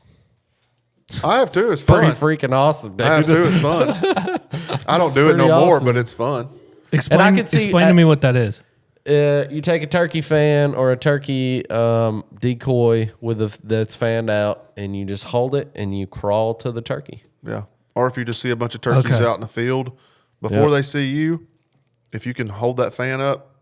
season- I have too. It's fun. pretty freaking awesome, dude. I have too. It's fun. I don't do it no pretty more, awesome. but it's fun. Explain, And I could see- explain to me what that is. You take a turkey fan or a turkey decoy that's fanned out, and you just hold it and you crawl to the turkey. Yeah. Or if you just see a bunch of turkeys Okay. out in the field before Yep. they see you, if you can hold that fan up,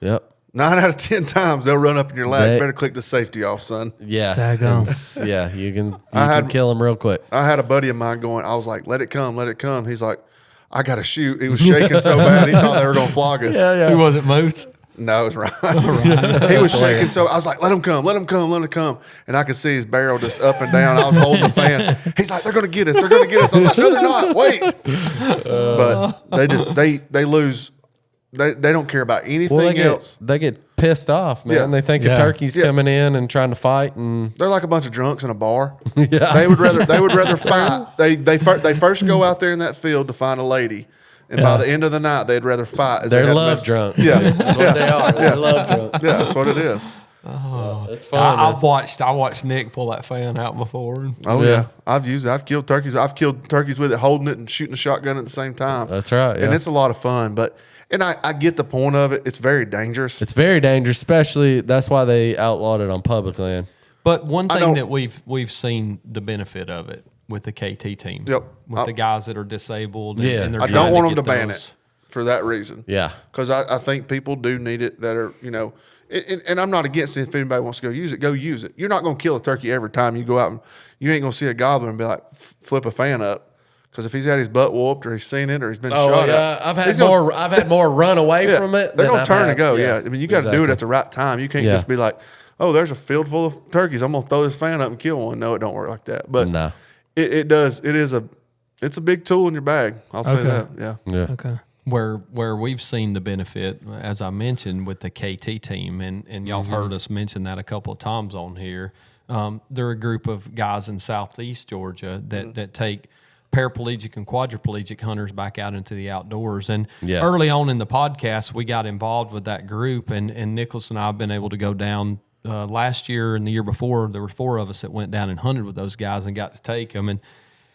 Yep. 9 out of 10 times they'll run up in your lap. They- You better click the safety off, son. Yeah. Daggone. Yeah, you can had- kill them real quick. I had a buddy of mine going, I was like, let it come, let it come. He's like, I got to shoot. He was shaking so bad, he thought they were going to flog us. Who was it, Moose? No, it was Ryan. He was shaking so I was like, let him come, let him come, let him come. And I could see his barrel just up and down. I was holding the fan. He's like, they're going to get us. They're going to get us. I was like, no, they're not. Wait. But they lose. They don't care about anything else. They get pissed off, man. Yeah. They think Yeah. a turkey's Yeah. coming in and trying to fight, and They're like a bunch of drunks in a bar. They would rather fight. They first go out there in that field to find a lady, and by the end of the night, they'd rather fight. As they they're had love mess- drunk. Yeah. dude. That's what they are. They're love drunk. Yeah, that's what it is. It's fun. I man. watched Nick pull that fan out before. Oh Yeah. yeah. I've used it. I've killed turkeys. I've killed turkeys with it, holding it and shooting a shotgun at the same time. That's right. Yeah. And it's a lot of fun. And I get the point of it. It's very dangerous. It's very dangerous, especially that's why they outlawed it on public land. But one I thing don't- that we've seen the benefit of it with the KT team. Yep. With the guys that are disabled. And, Yeah. and they're I trying don't want them to get ban those. it for that reason. Yeah. Because I think people do need it that are, and I'm not against it if anybody wants to go use it. You're not going to kill a turkey every time you go out and you ain't going to see a gobbler and be like, flip a fan up. Because if he's had his butt whooped or he's seen it or he's been Oh shot yeah, at, I've had more run away yeah, from it. they're than gonna I've turn had- and go. Yeah, I mean you got to do it exactly. at the right time. You can't just be like, oh, there's a field full of turkeys. I'm gonna throw this fan up and kill one. No, it don't work like that. But No. it does. It's a big tool in your bag. I'll say that. Yeah. Yeah. Okay. Where we've seen the benefit, as I mentioned, with the KT team, and y'all heard us mention that a couple of times on here. They're a group of guys in southeast Georgia that take paraplegic and quadriplegic hunters back out into the outdoors. And early on in the podcast, we got involved with that group, and Nicholas and I have been able to go down last year and the year before. There were 4 of us that went down and hunted with those guys and got to take them. And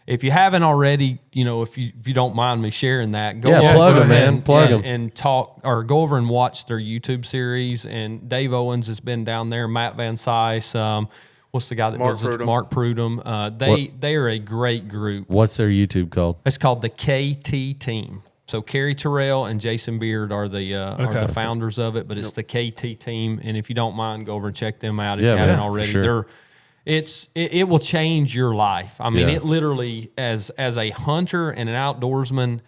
if you haven't already, if you don't mind me sharing that, go over plug 'em, man. and- Plug and- 'em. and talk, or go over and watch their YouTube series. And Dave Owens has been down there, Matt Van Sice, what's the guy that Mark does it? Prudhomme. Mark Prudhomme. They are a great group. What's their YouTube called? It's called the KT team. So Kerry Terrell and Jason Beard are the founders of it, but it's the KT team. And if you don't mind, go over and check them out if you haven't already. Sure. It will change your life. I mean, Yeah. it literally, as a hunter and an outdoorsman,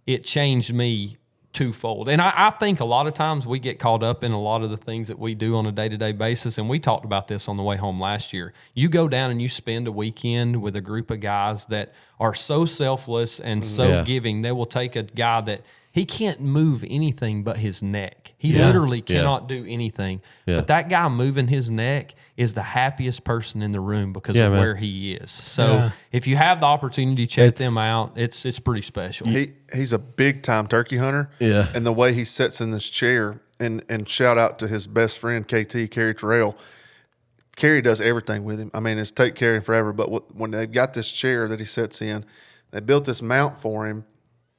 it changed me twofold. And I think a lot of times we get caught up in a lot of the things that we do on a day-to-day basis. And we talked about this on the way home last year. You go down and you spend a weekend with a group of guys that are so selfless and so giving. They will take a guy that he can't move anything but his neck. He literally cannot do anything. Yeah. But that guy moving his neck is the happiest person in the room because of where he is. So if you have the opportunity, check them out. It's pretty special. He's a big time turkey hunter. Yeah. And the way he sits in this chair, and shout out to his best friend KT, Kerry Terrell. Kerry does everything with him. I mean, it's take Kerry forever. But when they've got this chair that he sits in, they built this mount for him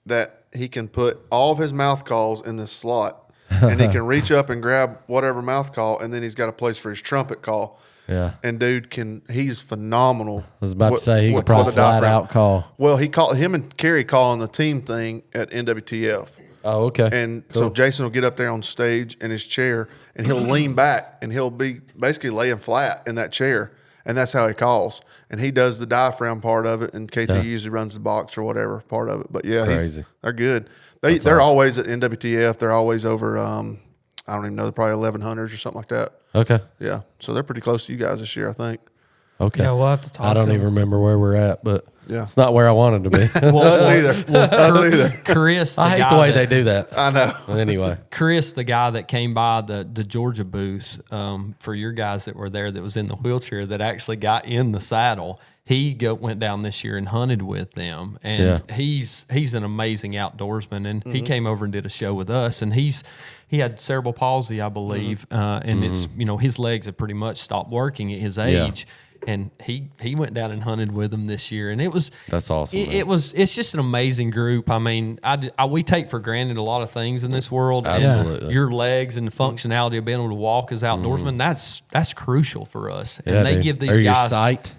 that he can put all of his mouth calls in this slot, and he can reach up and grab whatever mouth call, and then he's got a place for his trumpet call. Yeah. And he's phenomenal. I was about to say he could probably flat out call. Well, him and Kerry call on the team thing at NWTF. Oh, okay. And so Jason will get up there on stage in his chair, and he'll lean back, and he'll be basically laying flat in that chair, and that's how he calls. And he does the diaphragm part of it, and KT usually runs the box or whatever part of it. But yeah, they're good. They're awesome. always at NWTF. They're always over. I don't even know. They're probably 1100s or something like that. Okay. Yeah, so they're pretty close to you guys this year, I think. Okay. Yeah, we'll have to talk. I don't even remember where we're at, but Yeah. it's not where I wanted to be. Us either. Us either. Chris, I hate the way they do that. I know. Anyway. Chris, the guy that came by the Georgia booth for your guys that were there, that was in the wheelchair, that actually got in the saddle. He went down this year and hunted with them, and he's an amazing outdoorsman. And he came over and did a show with us, and he had cerebral palsy, I believe, and it's his legs have pretty much stopped working at his age. And he went down and hunted with them this year, and That's awesome. It's just an amazing group. I mean, we take for granted a lot of things in this world. Absolutely. And your legs and the functionality of being able to walk as outdoorsmen, that's crucial for us. And they dude. give these Or your guys sight.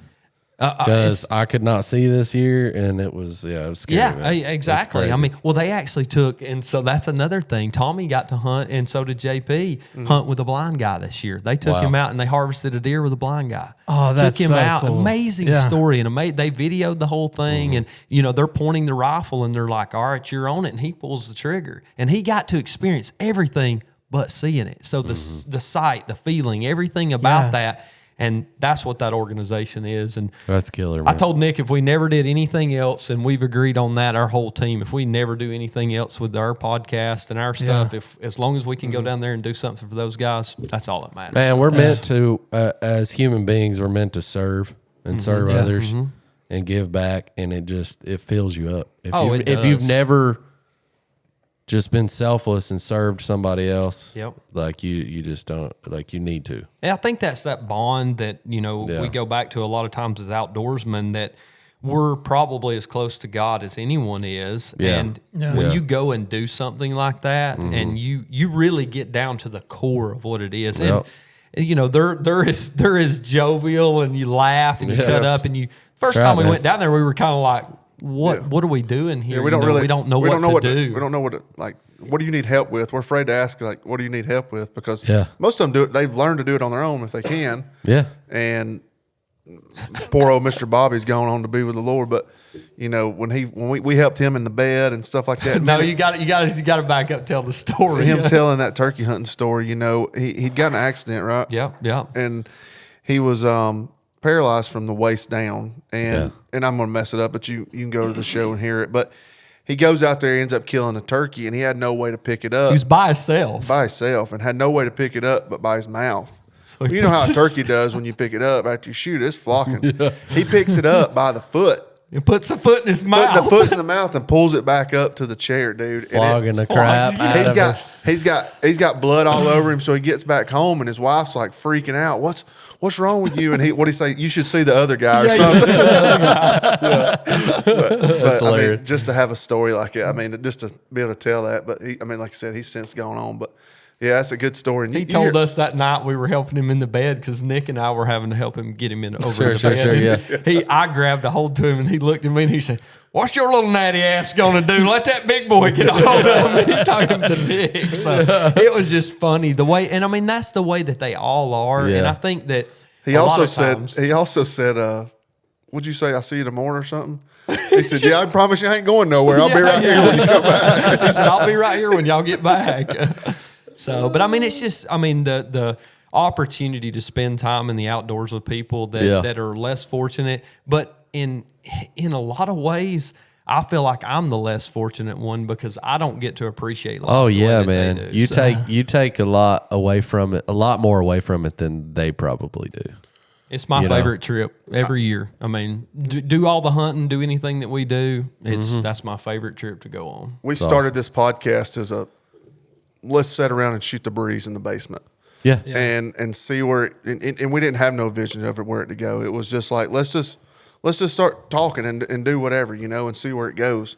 Because I could not see this year, and it was scary. Yeah, man. exactly. That's I crazy. mean, well, they actually took, and so that's another thing. Tommy got to hunt, and so did JP hunt with a blind guy this year. They took him out, and they harvested a deer with a blind guy. Oh, that's took him so out. cool. Amazing story, and they videoed the whole thing, and they're pointing the rifle, and they're like, "All right, you're on it," and he pulls the trigger, and he got to experience everything but seeing it. So the sight, the feeling, everything about that. And that's what that organization is. And That's killer, man. I told Nick, if we never did anything else, and we've agreed on that, our whole team, if we never do anything else with our podcast and our stuff, as long as we can go down there and do something for those guys, that's all that matters. Man, we're meant to, as human beings, we're meant to serve and serve others and give back, and it fills you up. If you've never just been selfless and served somebody else, like you just don't, like you need to. Yeah, I think that's that bond that, we go back to a lot of times as outdoorsmen, that we're probably as close to God as anyone is. Yeah. And when you go and do something like that, and you really get down to the core of what it is. And, there is jovial, and you laugh and you cut up, and first time we went down there, we were kind of like, what are we doing here? Yeah, we don't know what to do. We don't know what what do you need help with? We're afraid to ask, what do you need help with? Because Yeah. most of them do it. They've learned to do it on their own if they can. Yeah. And poor old Mr. Bobby's gone on to be with the Lord, but you know, when we helped him in the bed and stuff like that. No, you got to back up, tell the story. Him telling that turkey hunting story, you know, he'd got in an accident, right? Yeah. And he was paralyzed from the waist down, and I'm gonna mess it up, but you can go to the show and hear it. But he goes out there, ends up killing a turkey, and he had no way to pick it up. He was by himself, and had no way to pick it up but by his mouth. So you know how a turkey does when you pick it up after you shoot it, it's flocking. He picks it up by the foot. He puts the foot in his mouth. Put the foot in the mouth and pulls it back up to the chair, dude. Flogging the crap out of her. He's got blood all over him, so he gets back home and his wife's like freaking out. What's wrong with you? And what'd he say? You should see the other guy or something. But I mean, just to have a story like it, I mean, just to be able to tell that. But like I said, he's since gone on. But yeah, that's a good story. And he told us that night we were helping him in the bed because Nick and I were having to help him get him over the bed. Sure, I grabbed a hold to him and he looked at me and he said, "What's your little natty ass gonna do? Let that big boy get a hold of him." He's talking to Nick. So it was just funny the way, and I mean that's the way that they all are. Yeah. And I think that he also said, "Would you say I'll see you tomorrow or something?" He said, "Yeah, I promise you I ain't going nowhere. I'll be right here when you come back." He said, "I'll be right here when y'all get back." So, but I mean, it's just, I mean, the opportunity to spend time in the outdoors with people that are less fortunate, but in a lot of ways, I feel like I'm the less fortunate one because I don't get to appreciate life. Oh yeah, man. You take a lot away from it, a lot more away from it than they probably do. It's my favorite trip every year. I mean, do all the hunting, do anything that we do. That's my favorite trip to go on. We started this podcast as let's sit around and shoot the breeze in the basement. Yeah. And see where and we didn't have no vision of where it to go. It was just like let's just start talking and do whatever, you know, and see where it goes.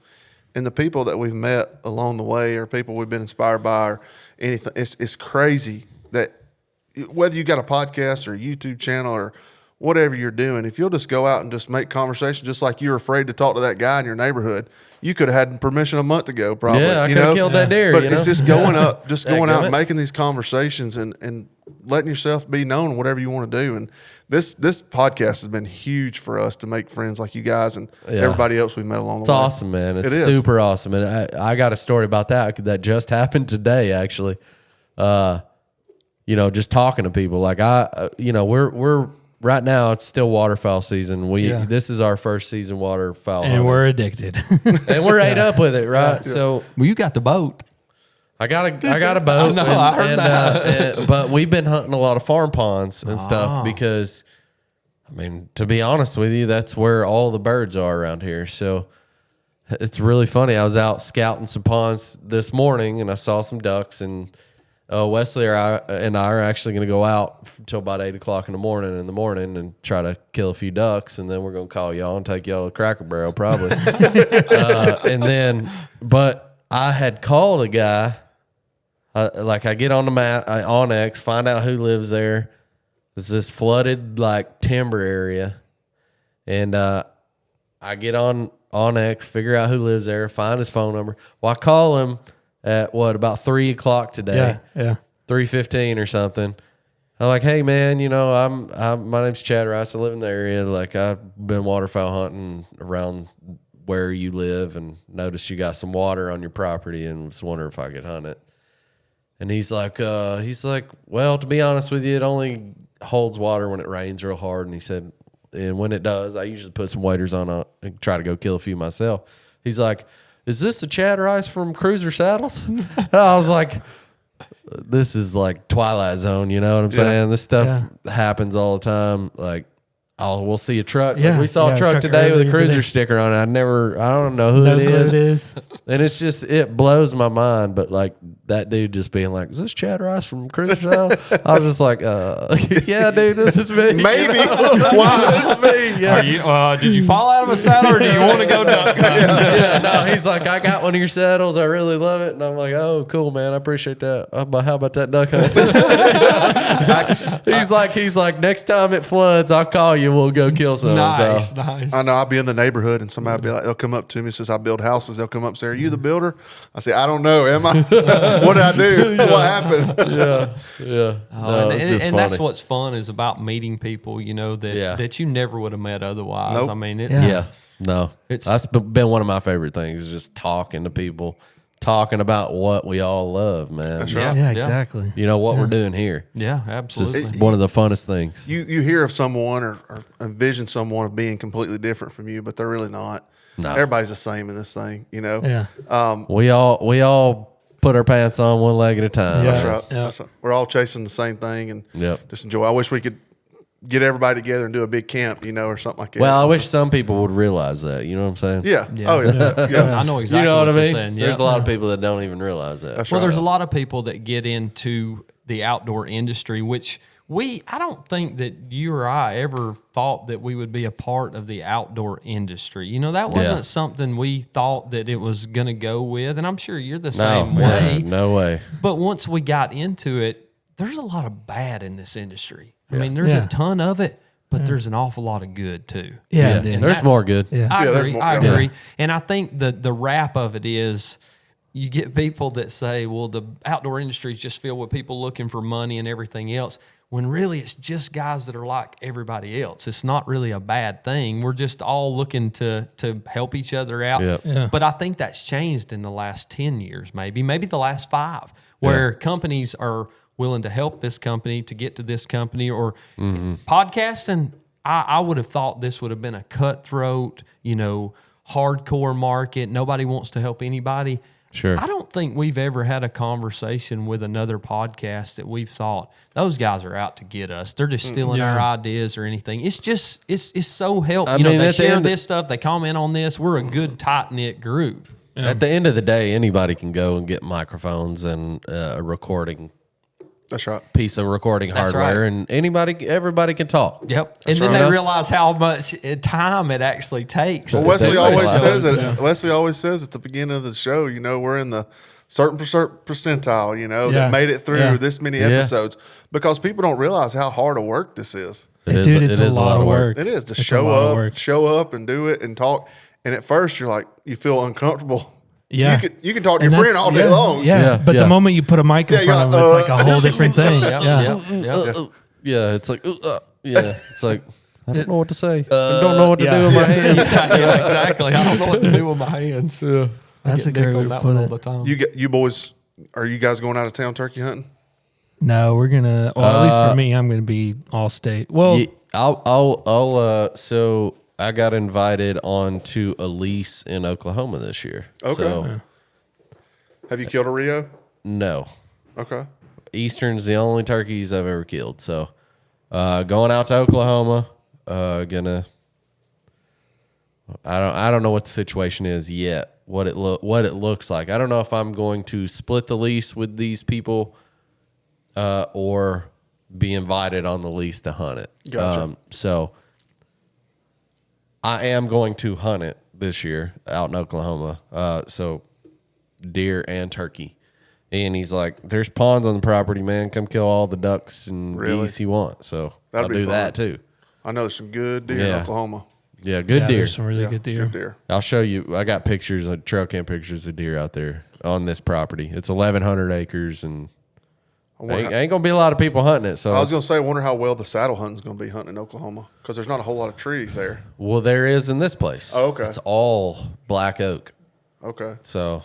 And the people that we've met along the way or people we've been inspired by or anything, it's crazy that whether you got a podcast or a YouTube channel or whatever you're doing, if you'll just go out and just make conversation, just like you're afraid to talk to that guy in your neighborhood, you could have had permission a month ago, probably. Yeah, I could have killed that deer. But it's just going up, going out and it. making these conversations and letting yourself be known, whatever you want to do. And this podcast has been huge for us to make friends like you guys and everybody else we've met along the way. It's awesome, man. It's super awesome. And I got a story about that just happened today, actually. You know, just talking to people. Like we're right now, it's still waterfowl season. This is our first season waterfowl, and we're addicted, and we're ate up with it, right? Yeah. So, you got the boat. I got a boat. I heard that. But we've been hunting a lot of farm ponds and stuff because, I mean, to be honest with you, that's where all the birds are around here. So it's really funny. I was out scouting some ponds this morning and I saw some ducks and. Wesley and I are actually going to go out until about 8 o'clock in the morning and try to kill a few ducks, and then we're going to call y'all and take y'all to Cracker Barrel probably. But I had called a guy. I get on the map on X, find out who lives there. It's this flooded like timber area, and I get on X, figure out who lives there, find his phone number. Well, I call him. At about 3 o'clock today, 3:15 or something. I'm like, hey man, you know, my name's Chad Rice. I live in the area. Like I've been waterfowl hunting around where you live, and noticed you got some water on your property, and was wondering if I could hunt it. And he's like, well, to be honest with you, it only holds water when it rains real hard. And he said, and when it does, I usually put some waders on and try to go kill a few myself. He's like, is this the Chad Rice from CRÜZR Saddles? And I was like, this is like Twilight Zone, you know what I'm saying? This stuff happens all the time. Like, we'll see a truck. Yeah, like we saw a truck today with a CRÜZR sticker on it. I don't know who it is. And it's just, it blows my mind. But like that dude just being like, is this Chad Rice from CRÜZR Saddles? I was just like, yeah, dude, this is me. Maybe. You know? Why? It's me. Yeah. Did you fall out of a saddle or do you want to go duck hunting? No, he's like, I got one of your saddles. I really love it. And I'm like, oh, cool, man. I appreciate that. But how about that duck hunt? He's like, next time it floods, I'll call you. We'll go kill some. Nice. I know. I'll be in the neighborhood and somebody will be like, they'll come up to me and says, I build houses. They'll come up and say, are you the builder? I say, I don't know. Am I? What did I do? What happened? Yeah. No, it's just and funny. that's what's fun is about meeting people, you know, that you never would have met otherwise. Nope. I mean, it's Yeah. No. That's been one of my favorite things, is just talking to people, talking about what we all love, man. That's Just, right. Yeah, exactly. You know what we're doing here. yeah, It's absolutely. just one of the funnest things. You hear of someone or envision someone of being completely different from you, but they're really not. No. Everybody's the same in this thing, you know? Yeah. We all put our pants on one leg at a time. Yeah. That's right. Yeah. That's right. We're all chasing the same thing and Yep. just enjoy. I wish we could get everybody together and do a big camp, you know, or something like that. Well, I wish some people would realize that. You know what I'm saying? Yeah. Yeah. Oh, yeah. Yeah. I know exactly You know what I you're mean? saying. There's Yeah. a lot of people that don't even realize that. That's Well, right. there's a lot of people that get into the outdoor industry, which I don't think that you or I ever thought that we would be a part of the outdoor industry. You know, that wasn't something we thought that it was going to go with. And I'm sure you're the same way. No way. But once we got into it, there's a lot of bad in this industry. I mean, there's Yeah. a ton of it, but there's an awful lot of good too. Yeah. Yeah. dude. There's that's- more good. Yeah. I Yeah, there's agree. more- I yeah. agree. And I think the wrap of it is you get people that say, well, the outdoor industry is just filled with people looking for money and everything else, when really it's just guys that are like everybody else. It's not really a bad thing. We're just all looking to help each other out. Yep. Yeah. But I think that's changed in the last 10 years, maybe the last 5, where companies are willing to help this company to get to this company, or podcasting. I would have thought this would have been a cutthroat, you know, hardcore market. Nobody wants to help anybody. Sure. I don't think we've ever had a conversation with another podcast that we've thought those guys are out to get us. They're just stealing our ideas or anything. It's just it's so helpful. You know, mean, they at the share end- this stuff. They comment on this. We're a good tight knit group. At the end of the day, anybody can go and get microphones and a recording That's right. piece of recording That's hardware, right. and everybody can talk. Yep. And then right. they realize how much time it actually takes. Well, to Wesley do always this. says it. Wesley always says at the beginning of the show, you know, we're in the certain percentile, you know, Yeah. that made it through Yeah. this many episodes, because people don't realize how hard a work this is. Dude, it's a lot of work. It is to It's a show lot of up, work. and do it and talk. And at first, you're like, you feel uncomfortable. Yeah. you can talk to And your friend that's- all day yeah, long. Yeah. Yeah, But yeah. the moment you put a mic in Yeah, front you're of them, like, it's like a whole different thing. Yep, Yeah. yep. Yeah, it's like, it's like, I don't know what to say. I don't know what to yeah. do with my hands. Yeah, exactly. I don't know what to do with my hands. That's a Get great dick way on to that put one all it. the time. You boys, are you guys going out of town turkey hunting? No, we're gonna. Well, at least for me, I'm gonna be all state. Well, Yeah, I'll so I got invited on to a lease in Oklahoma this year. Okay. So Have you killed a Rio? no. Okay. Eastern's the only turkeys I've ever killed. So going out to Oklahoma, gonna I don't know what the situation is yet. What it looks like. I don't know if I'm going to split the lease with these people or be invited on the lease to hunt it. Gotcha. So I am going to hunt it this year out in Oklahoma. So deer and turkey. And he's like, there's ponds on the property, man. Come kill all the ducks and Really? geese you want. So That'd I'll be do fun. that too. I know there's some good deer in Yeah. Oklahoma. Yeah, good yeah, deer. there's some really Yeah, good deer. Good deer. I'll show you. I got pictures, like trail cam pictures of deer out there on this property. It's 1,100 acres, and I wonder how- ain't gonna be a lot of people hunting it. So I was going it's- to say, I wonder how well the saddle hunting's going to be hunting in Oklahoma, because there's not a whole lot of trees there. well, there is in this place. Oh, okay. It's all black oak. Okay. So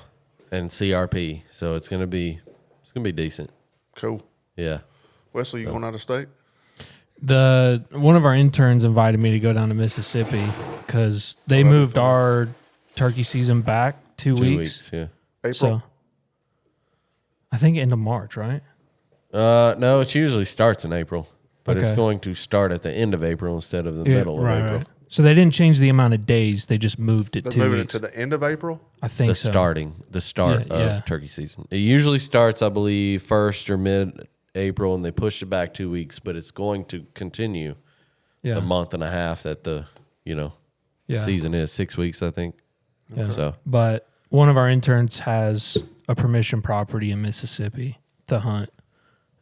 and CRP. So it's gonna be decent. Cool. Yeah. Wesley, you going out of state? One of our interns invited me to go down to Mississippi because they that'd be moved fun. our turkey season back 2 2 weeks. weeks. Yeah. April? So I think end of March, right? No, it usually starts in April, but it's Okay. going to start at the end of April instead of the middle of April. Right. So they didn't change the amount of days; they just moved it They're 2 moving weeks. it to the end of April? I think The so. start Yeah, of yeah. turkey season. It usually starts, I believe, 1st or mid-April, and they pushed it back 2 weeks, but it's going to continue Yeah. the month and a half that the Yeah. season is, 6 weeks, I think. Yeah. So But one of our interns has a permission property in Mississippi to hunt,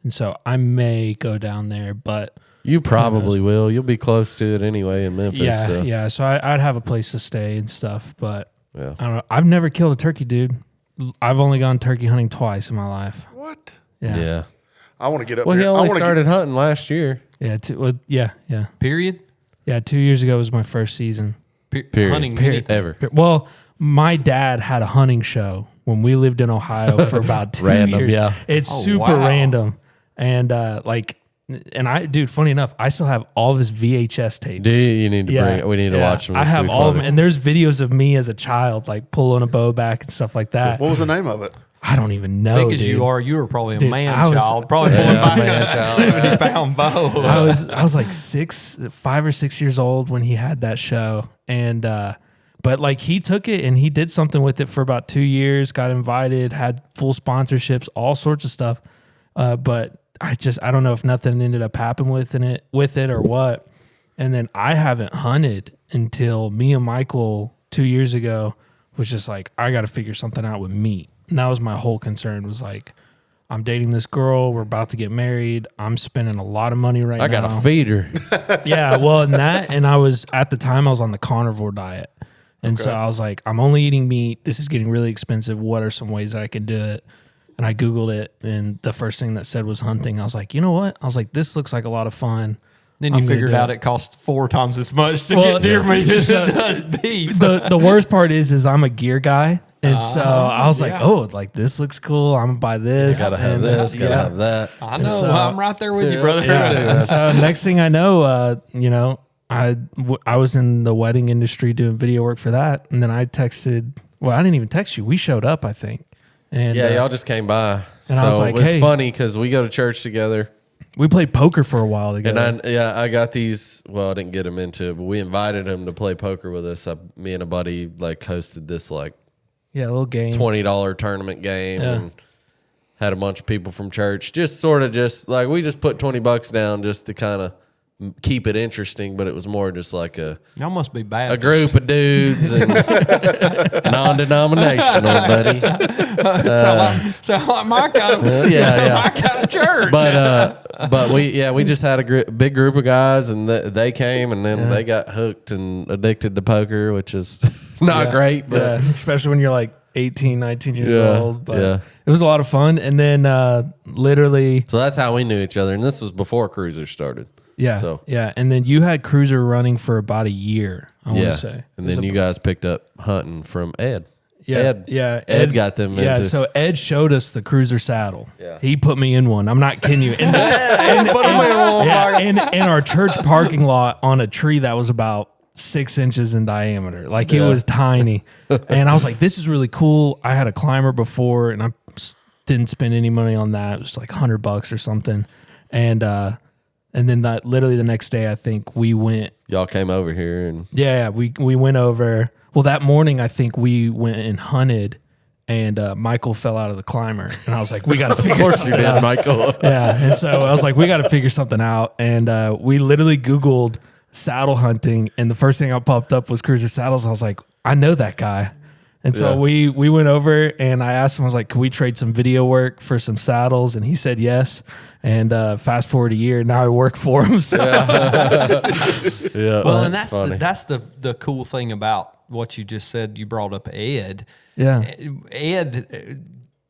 and so I may go down there. But you probably will. You'll be close to it anyway in Memphis. yeah, so. yeah. So I'd have a place to stay and stuff. But Yeah. I don't know. I've never killed a turkey, dude. I've only gone turkey hunting twice in my life. What? Yeah. I want to get up Well, there. he only started hunting last year. Yeah, yeah. Period. Yeah, 2 years ago was my first season. Period. Hunting Period. Ever. Well, my dad had a hunting show when we lived in Ohio for about 2 Random, years. yeah. It's Oh, super wow. random. And dude, funny enough, I still have all of his VHS tapes. Do you need to bring it? We need to watch them. I It's have too all of them. funny. And there's videos of me as a child, like pulling a bow back and stuff like that. What was the name of it? I don't even know. Big as dude. you were probably a Dude, man I was- child. Probably pulling back a 70-pound bow. I was like 5 or 6 years old when he had that show, and but like he took it and he did something with it for about 2 years. Got invited, had full sponsorships, all sorts of stuff. But I don't know if nothing ended up happening with it or what. And then I haven't hunted until me and Michael 2 years ago was just like, I got to figure something out with meat. And that was my whole concern, was like, I'm dating this girl. We're about to get married. I'm spending a lot of money right now. I got to feed her. Yeah, well, and I was, at the time, I was on the carnivore diet. And so I was like, I'm only eating meat. This is getting really expensive. What are some ways that I can do it? And I Googled it, and the first thing that said was hunting. I was like, you know what? I was like, this looks like a lot of fun. Then you I'm gonna figured do out it. it costs 4 times as much to Well, get deer meat as so- it does beef. The worst part is I'm a gear guy. And so I was like, yeah. oh, like this looks cool. I'm gonna buy this. Gotta have And, this, gotta yeah. have that. I know. so- I'm right there with you, brother. Yeah. And so next thing I know, I was in the wedding industry doing video work for that. And then I texted, well, I didn't even text you. We showed up, I think. And Yeah, y'all just came by. and so I was like, it's hey. funny because we go to church together. we played poker for a while together. And I got these. Well, I didn't get him into it, but we invited him to play poker with us. Me and a buddy like hosted this like yeah, a little game. $20 tournament game Yeah. and had a bunch of people from church. Just sort of just like we just put $20 down just to kind of keep it interesting, but it was more just like a Y'all must be bad. a group of dudes and non-denominational, buddy. Sound like my kind of Yeah. my kind of church. But we just had a big group of guys, and they came, and then they got hooked and addicted to poker, which is not great, but yeah, especially when you're like 18, 19 years Yeah, old. But yeah. it was a lot of fun. And then literally, so that's how we knew each other, and this was before CRÜZR started. yeah. So yeah. And then you had CRÜZR running for about a year, I want to say. and then you guys picked up hunting from Ed. Yeah, Ed got them Yeah, into. so Ed showed us the CRÜZR saddle. Yeah. He put me in one. I'm not kidding you. In our church parking lot on a tree that was about 6 inches in diameter. Like it was tiny. And I was like, this is really cool. I had a climber before and I didn't spend any money on that. It was like $100 or something. And then literally the next day, I think we went. Y'all came over here, and Yeah, we went over. Well, that morning, I think we went and hunted, and Michael fell out of the climber. And I was like, we got to figure something out. Michael. Yeah, and so I was like, we got to figure something out. And we literally Googled saddle hunting, and the first thing that popped up was CRÜZR saddles. I was like, I know that guy. And so we went over, and I asked him, I was like, can we trade some video work for some saddles? And he said yes. And fast forward a year, now I work for him. So. Yeah, well, and funny. that's the cool thing about what you just said. You brought up Ed. Yeah. Ed,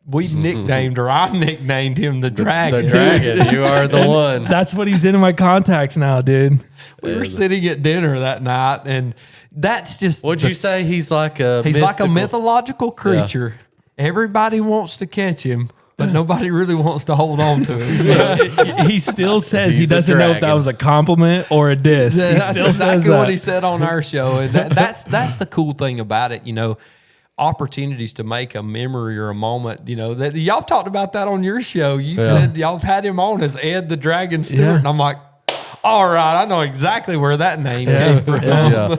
we nicknamed, or I nicknamed him the Dragon. The dragon. You are the one. That's what he's in my contacts now, dude. We were sitting at dinner that night, and that's just What'd you say? He's like a mythological creature. Everybody wants to catch him, but nobody really wants to hold on to him. He still says he He's a doesn't know if that dragon. was a compliment or a diss. He That's still exactly says that. what he said on our show, and that's the cool thing about it. You know, opportunities to make a memory or a moment. You know, that y'all talked about that on your show. You said y'all have had him on as Ed the Dragon Stewart, Yeah. and I'm like, all right, I know exactly where that name came from. Yeah.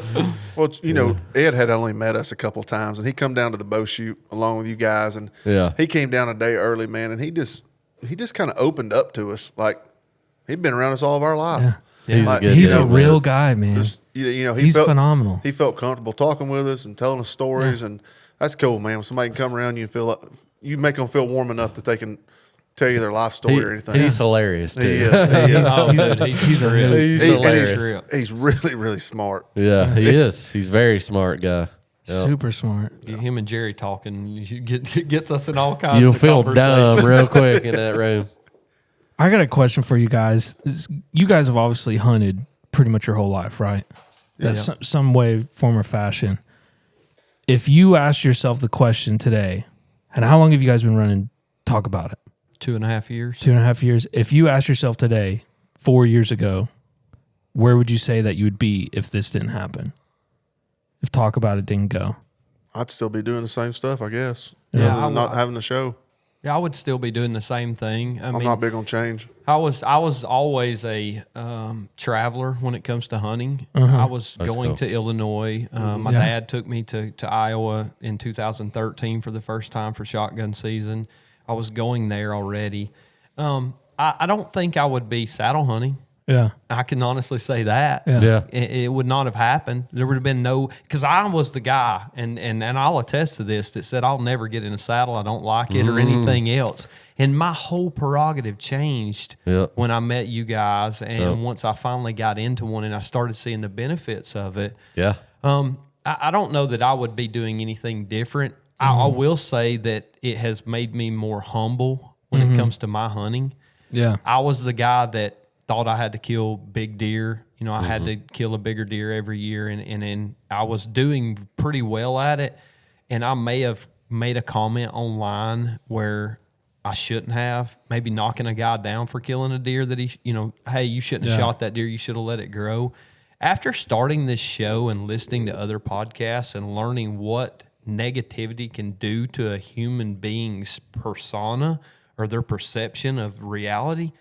Well, you know, Ed had only met us a couple of times, and he come down to the bow shoot along with you guys, and he came down a day early, man, and he just kind of opened up to us like he'd been around us all of our life. Yeah. He's a Like, good He's dude, a man. real guy, man. just, you know, He's phenomenal. He felt comfortable talking with us and telling us stories, and that's cool, man. When somebody can come around you and feel like, you make them feel warm enough that they can tell you their life story or anything. He's hilarious, dude. He is. He is. Oh, dude, he's a real. He's He- and hilarious. he's really, really smart. Yeah, he is. He's a very smart guy. Super smart. Get him and Jerry talking. You gets us in all kinds You'll of feel conversations. dumb real quick in that room. I got a question for you guys. You guys have obviously hunted pretty much your whole life, right? That's some way, form, or fashion. If you asked yourself the question today, and how long have you guys been running? Talk about it. 2.5 years. 2.5 years. If you asked yourself today, 4 years ago, where would you say that you would be if this didn't happen? If Talk About It didn't go? I'd still be doing the same stuff, I guess. Yeah, Other than not having the show. Yeah, I would still be doing the same thing. I'm not big on change. I was always a traveler when it comes to hunting. I was going cool. to Illinois. My dad took me to Iowa in 2013 for the first time for shotgun season. I was going there already. I don't think I would be saddle hunting. Yeah. I can honestly say that. Yeah. It would not have happened. There would have been no, because I was the guy, and I'll attest to this, that said, I'll never get in a saddle. I don't like it or anything else. And my whole prerogative changed when I met you guys. And once I finally got into one and I started seeing the benefits of it. Yeah. I don't know that I would be doing anything different. I will say that it has made me more humble when it comes to my hunting. Yeah. I was the guy that thought I had to kill big deer. You know, I had to kill a bigger deer every year, and I was doing pretty well at it. And I may have made a comment online where I shouldn't have, maybe knocking a guy down for killing a deer that he, hey, you shouldn't have shot that deer. You should have let it grow. After starting this show and listening to other podcasts and learning what negativity can do to a human being's persona or their perception of reality,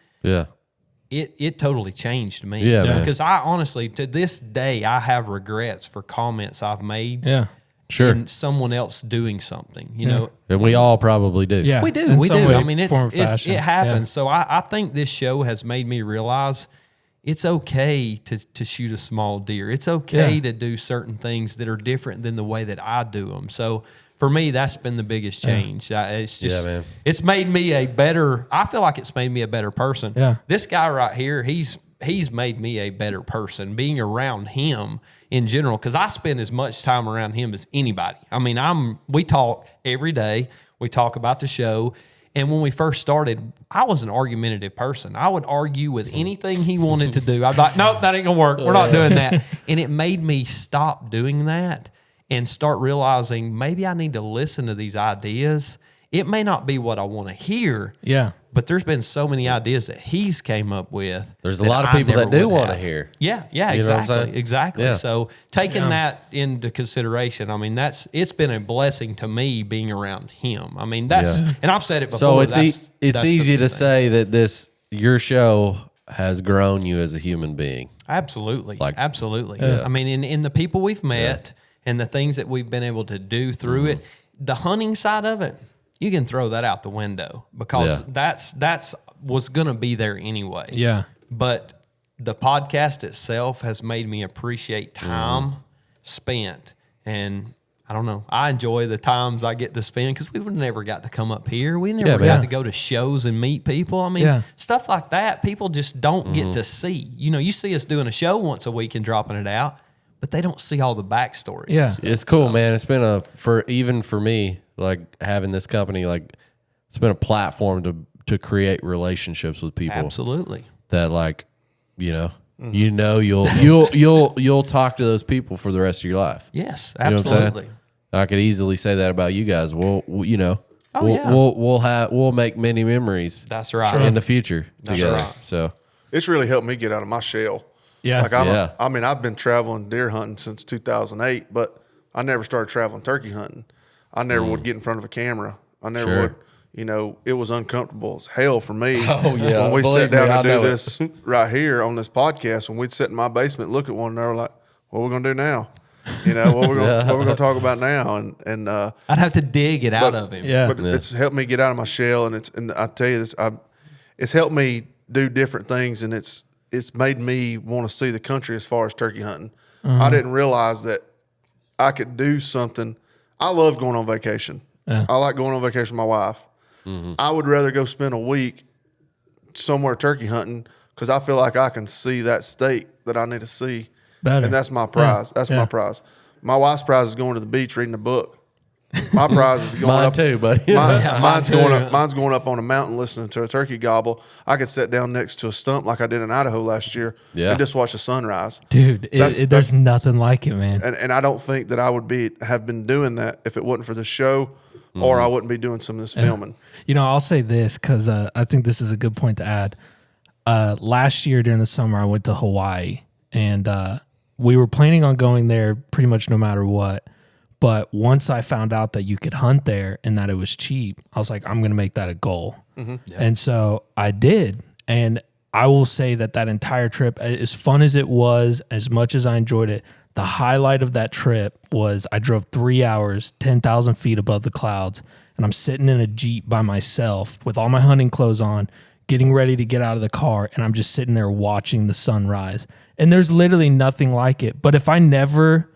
it totally changed me. Yeah, man. Because I honestly, to this day, I have regrets for comments I've made. Yeah. Sure. And someone else doing something, you know. And we all probably do. Yeah. We do. In We some do. way, I mean, form, or it fashion. happens. So I think this show has made me realize it's okay to shoot a small deer. It's okay to do certain things that are different than the way that I do them. So for me, that's been the biggest change. It's just, man. it's made me I feel like it's made me a better person. Yeah. This guy right here, he's made me a better person being around him in general, because I spend as much time around him as anybody. I mean, we talk every day. We talk about the show. And when we first started, I was an argumentative person. I would argue with anything he wanted to do. I'd be like, nope, that ain't going to work. We're not doing that. And it made me stop doing that and start realizing maybe I need to listen to these ideas. It may not be what I want to hear. Yeah. But there's been so many ideas that he's came up with. There's a lot of people that do want to hear. Yeah, You know what I'm exactly. saying? Exactly. Yeah. So taking that into consideration, I mean, it's been a blessing to me being around him. I mean, and I've said it before. So it's that's the easy big to thing. say that your show has grown you as a human being. Absolutely. Absolutely. Yeah. I mean, in the people we've met and the things that we've been able to do through it, the hunting side of it, you can throw that out the window because that's was going to be there anyway. Yeah. But the podcast itself has made me appreciate time spent. And I don't know, I enjoy the times I get to spend because we've never got to come up here. We never got to go to shows and meet people. I mean, stuff like that, people just don't get to see. You know, you see us doing a show once a week and dropping it out, but they don't see all the backstories. Yeah. and stuff. It's cool, man. It's been even for me, like having this company, like it's been a platform to create relationships with people. Absolutely. That like, you'll talk to those people for the rest of your life. Yes, You know what I'm absolutely. saying? I could easily say that about you guys. We'll make many memories. That's right. In the future together. right. So It's really helped me get out of my shell. Yeah. Like I've been traveling deer hunting since 2008, but I never started traveling turkey hunting. I never would get in front of a camera. I never would. You know, it was uncomfortable as hell for me. Oh, yeah. When we Believe sat down me, I to know do it. this right here on this podcast, when we'd sit in my basement, look at one another like, what are we going to do now? You know, what we going to talk about now? And I'd have to dig it out of him. Yeah. but it's helped me get out of my shell, and I tell you this, it's helped me do different things, and it's made me want to see the country as far as turkey hunting. I didn't realize that I could do something. I love going on vacation. Yeah. I like going on vacation with my wife. I would rather go spend a week somewhere turkey hunting because I feel like I can see that state that I need to see. Better. And that's my prize. Yeah. That's Yeah. my prize. My wife's prize is going to the beach reading a book. My prize is going Mine up too, buddy. mine's going up on a mountain listening to a turkey gobble. I could sit down next to a stump like I did in Idaho last year and just watch the sunrise. Dude, there's nothing like it, man. And I don't think that I would have been doing that if it wasn't for the show, or I wouldn't be doing some of this filming. You know, I'll say this because I think this is a good point to add. Last year during the summer, I went to Hawaii, and we were planning on going there pretty much no matter what. But once I found out that you could hunt there and that it was cheap, I was like, I'm going to make that a goal. Mm-hmm. Yeah. And so I did. And I will say that entire trip, as fun as it was, as much as I enjoyed it, the highlight of that trip was I drove 3 hours, 10,000 feet above the clouds, and I'm sitting in a Jeep by myself with all my hunting clothes on, getting ready to get out of the car, and I'm just sitting there watching the sunrise. And there's literally nothing like it. But if I never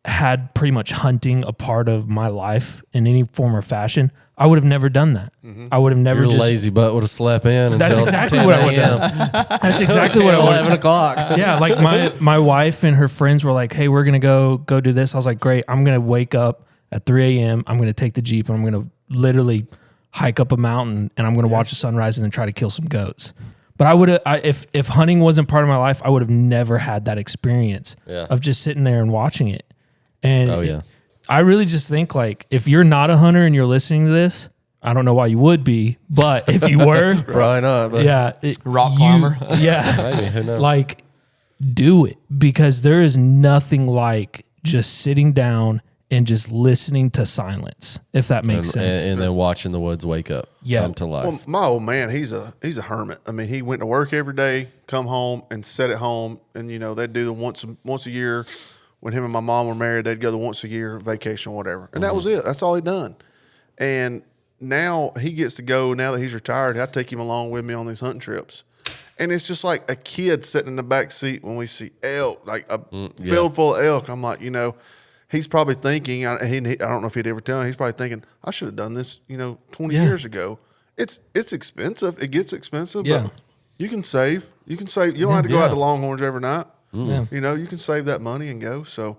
had pretty much hunting a part of my life in any form or fashion, I would have never done that. Mm-hmm. I would have never. Your lazy butt would have slept in. That's exactly what I would have done. That's exactly what I would have 11 o'clock. Yeah, like my wife and her friends were like, "Hey, we're gonna go do this." I was like, "Great! I'm gonna wake up at 3 a.m. I'm gonna take the Jeep and I'm gonna literally hike up a mountain and I'm gonna watch the sunrise and then try to kill some goats." But I would have, if hunting wasn't part of my life, I would have never had that experience of just sitting there and watching it. And I really just think, like, if you're not a hunter and you're listening to this, I don't know why you would be, but if you were, probably not. But rock climber, yeah, maybe, who knows? Like, do it, because there is nothing like just sitting down and just listening to silence, if that makes sense. And then watching the woods wake up, come to life. Well, my old man, he's a hermit. I mean, he went to work every day, come home, and sit at home, and they'd do the once a year. When him and my mom were married, they'd go the once a year vacation, whatever. And that was it. That's all he'd done. And now he gets to go, now that he's retired, I take him along with me on these hunting trips. And it's just like a kid sitting in the back seat when we see elk, like a field full of elk. I'm like, he's probably thinking, I don't know if he'd ever tell him, he's probably thinking, I should have done this, 20 years ago. It's expensive. It gets expensive, but you can save. You don't have to go out to Longhorns every night. Yeah. You can save that money and go. So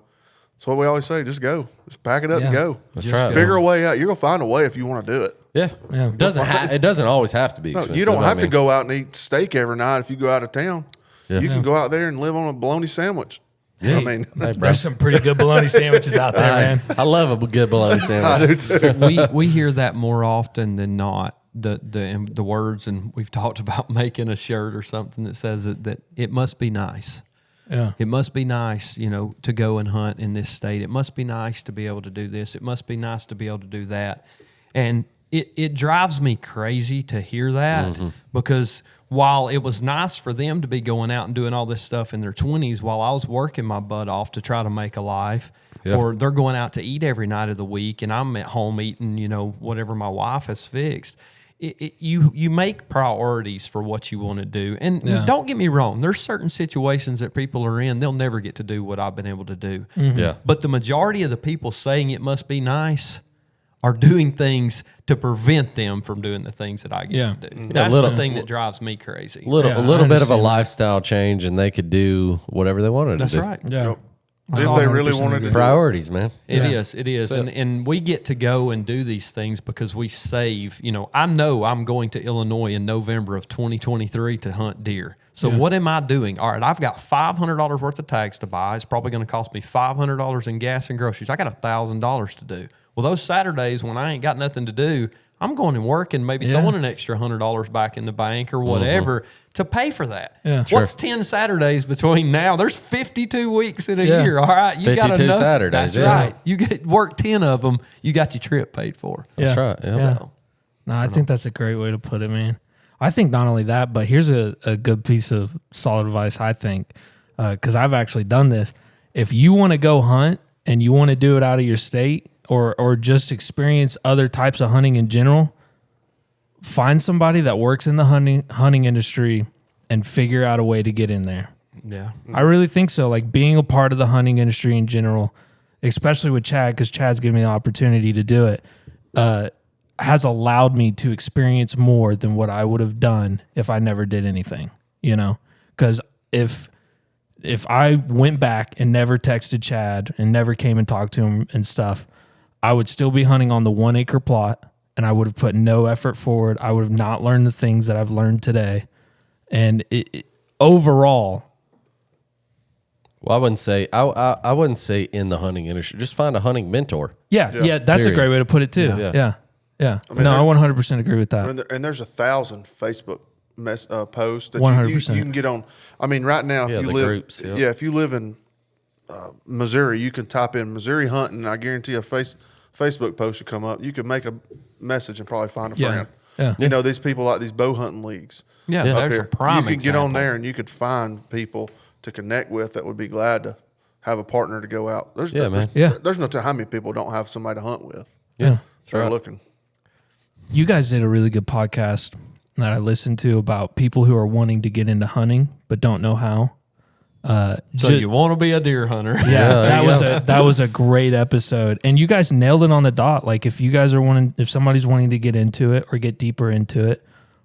that's what we always say. Just go. Just pack it up and go. That's right. Figure a way out. You're going to find a way if you want to do it. Yeah. It doesn't always have to be expensive. You don't have to go out and eat steak every night if you go out of town. Yeah. You can go out there and live on a bologna sandwich. Yeah. I mean, there's some pretty good bologna sandwiches out there, man. I love a good bologna sandwich. I do too. we hear that more often than not. The words, and we've talked about making a shirt or something that says that it must be nice. Yeah. It must be nice, to go and hunt in this state. It must be nice to be able to do this. It must be nice to be able to do that. And it drives me crazy to hear that because while it was nice for them to be going out and doing all this stuff in their 20s while I was working my butt off to try to make a life, or they're going out to eat every night of the week and I'm at home eating, whatever my wife has fixed. You make priorities for what you want to do. And don't get me wrong, there's certain situations that people are in, they'll never get to do what I've been able to do. Mm-hmm. Yeah. But the majority of the people saying it must be nice are doing things to prevent them from doing the things that I get to do. That's the thing that drives me crazy. A little bit of a lifestyle change and they could do whatever they wanted to do. That's right. Yeah. If they really wanted to priorities, man. It is. And we get to go and do these things because we save. I know I'm going to Illinois in November of 2023 to hunt deer. So what am I doing? All right, I've got $500 worth of tags to buy. It's probably going to cost me $500 in gas and groceries. I got $1,000 to do. Well, those Saturdays when I ain't got nothing to do, I'm going to work and maybe throwing an extra $100 back in the bank or whatever to pay for that. Yeah, what's 10 Saturdays between now? There's 52 weeks in a year. All right, you got enough. Saturdays. That's right. You get work 10 of them. You got your trip paid for. That's right. Yeah. So, no, I think that's a great way to put it, man. I think not only that, but here's a good piece of solid advice. I think because I've actually done this. If you want to go hunt and you want to do it out of your state, or just experience other types of hunting in general, find somebody that works in the hunting industry and figure out a way to get in there. Yeah. I really think so. Like being a part of the hunting industry in general, especially with Chad, because Chad's given me the opportunity to do it, has allowed me to experience more than what I would have done if I never did anything, Because if if I went back and never texted Chad and never came and talked to him and stuff, I would still be hunting on the 1 acre plot, and I would have put no effort forward. I would have not learned the things that I've learned today. And overall, Well, I wouldn't say in the hunting industry. Just find a hunting mentor. yeah, that's Period. a great way to put it too. Yeah. I mean, I 100% agree with that. And there's 1,000 Facebook posts that 100%. you can get on. I mean, right now, if Yeah, you the live, groups, yeah. if you live in Missouri, you can type in Missouri hunting, and I guarantee a Facebook post will come up. You can make a message and probably find a friend. Yeah. You know, these people like these bow hunting leagues. Yeah, up there's here. a prime You could get on example. there and you could find people to connect with that would be glad to have a partner to go out. There's man. There's no telling how many people don't have somebody to hunt with. Yeah. They're right. looking. You guys did a really good podcast that I listened to about people who are wanting to get into hunting but don't know how. So you want to be a deer hunter? Yeah, that was a great episode, and you guys nailed it on the dot. Like if somebody's wanting to get into it or get deeper into it,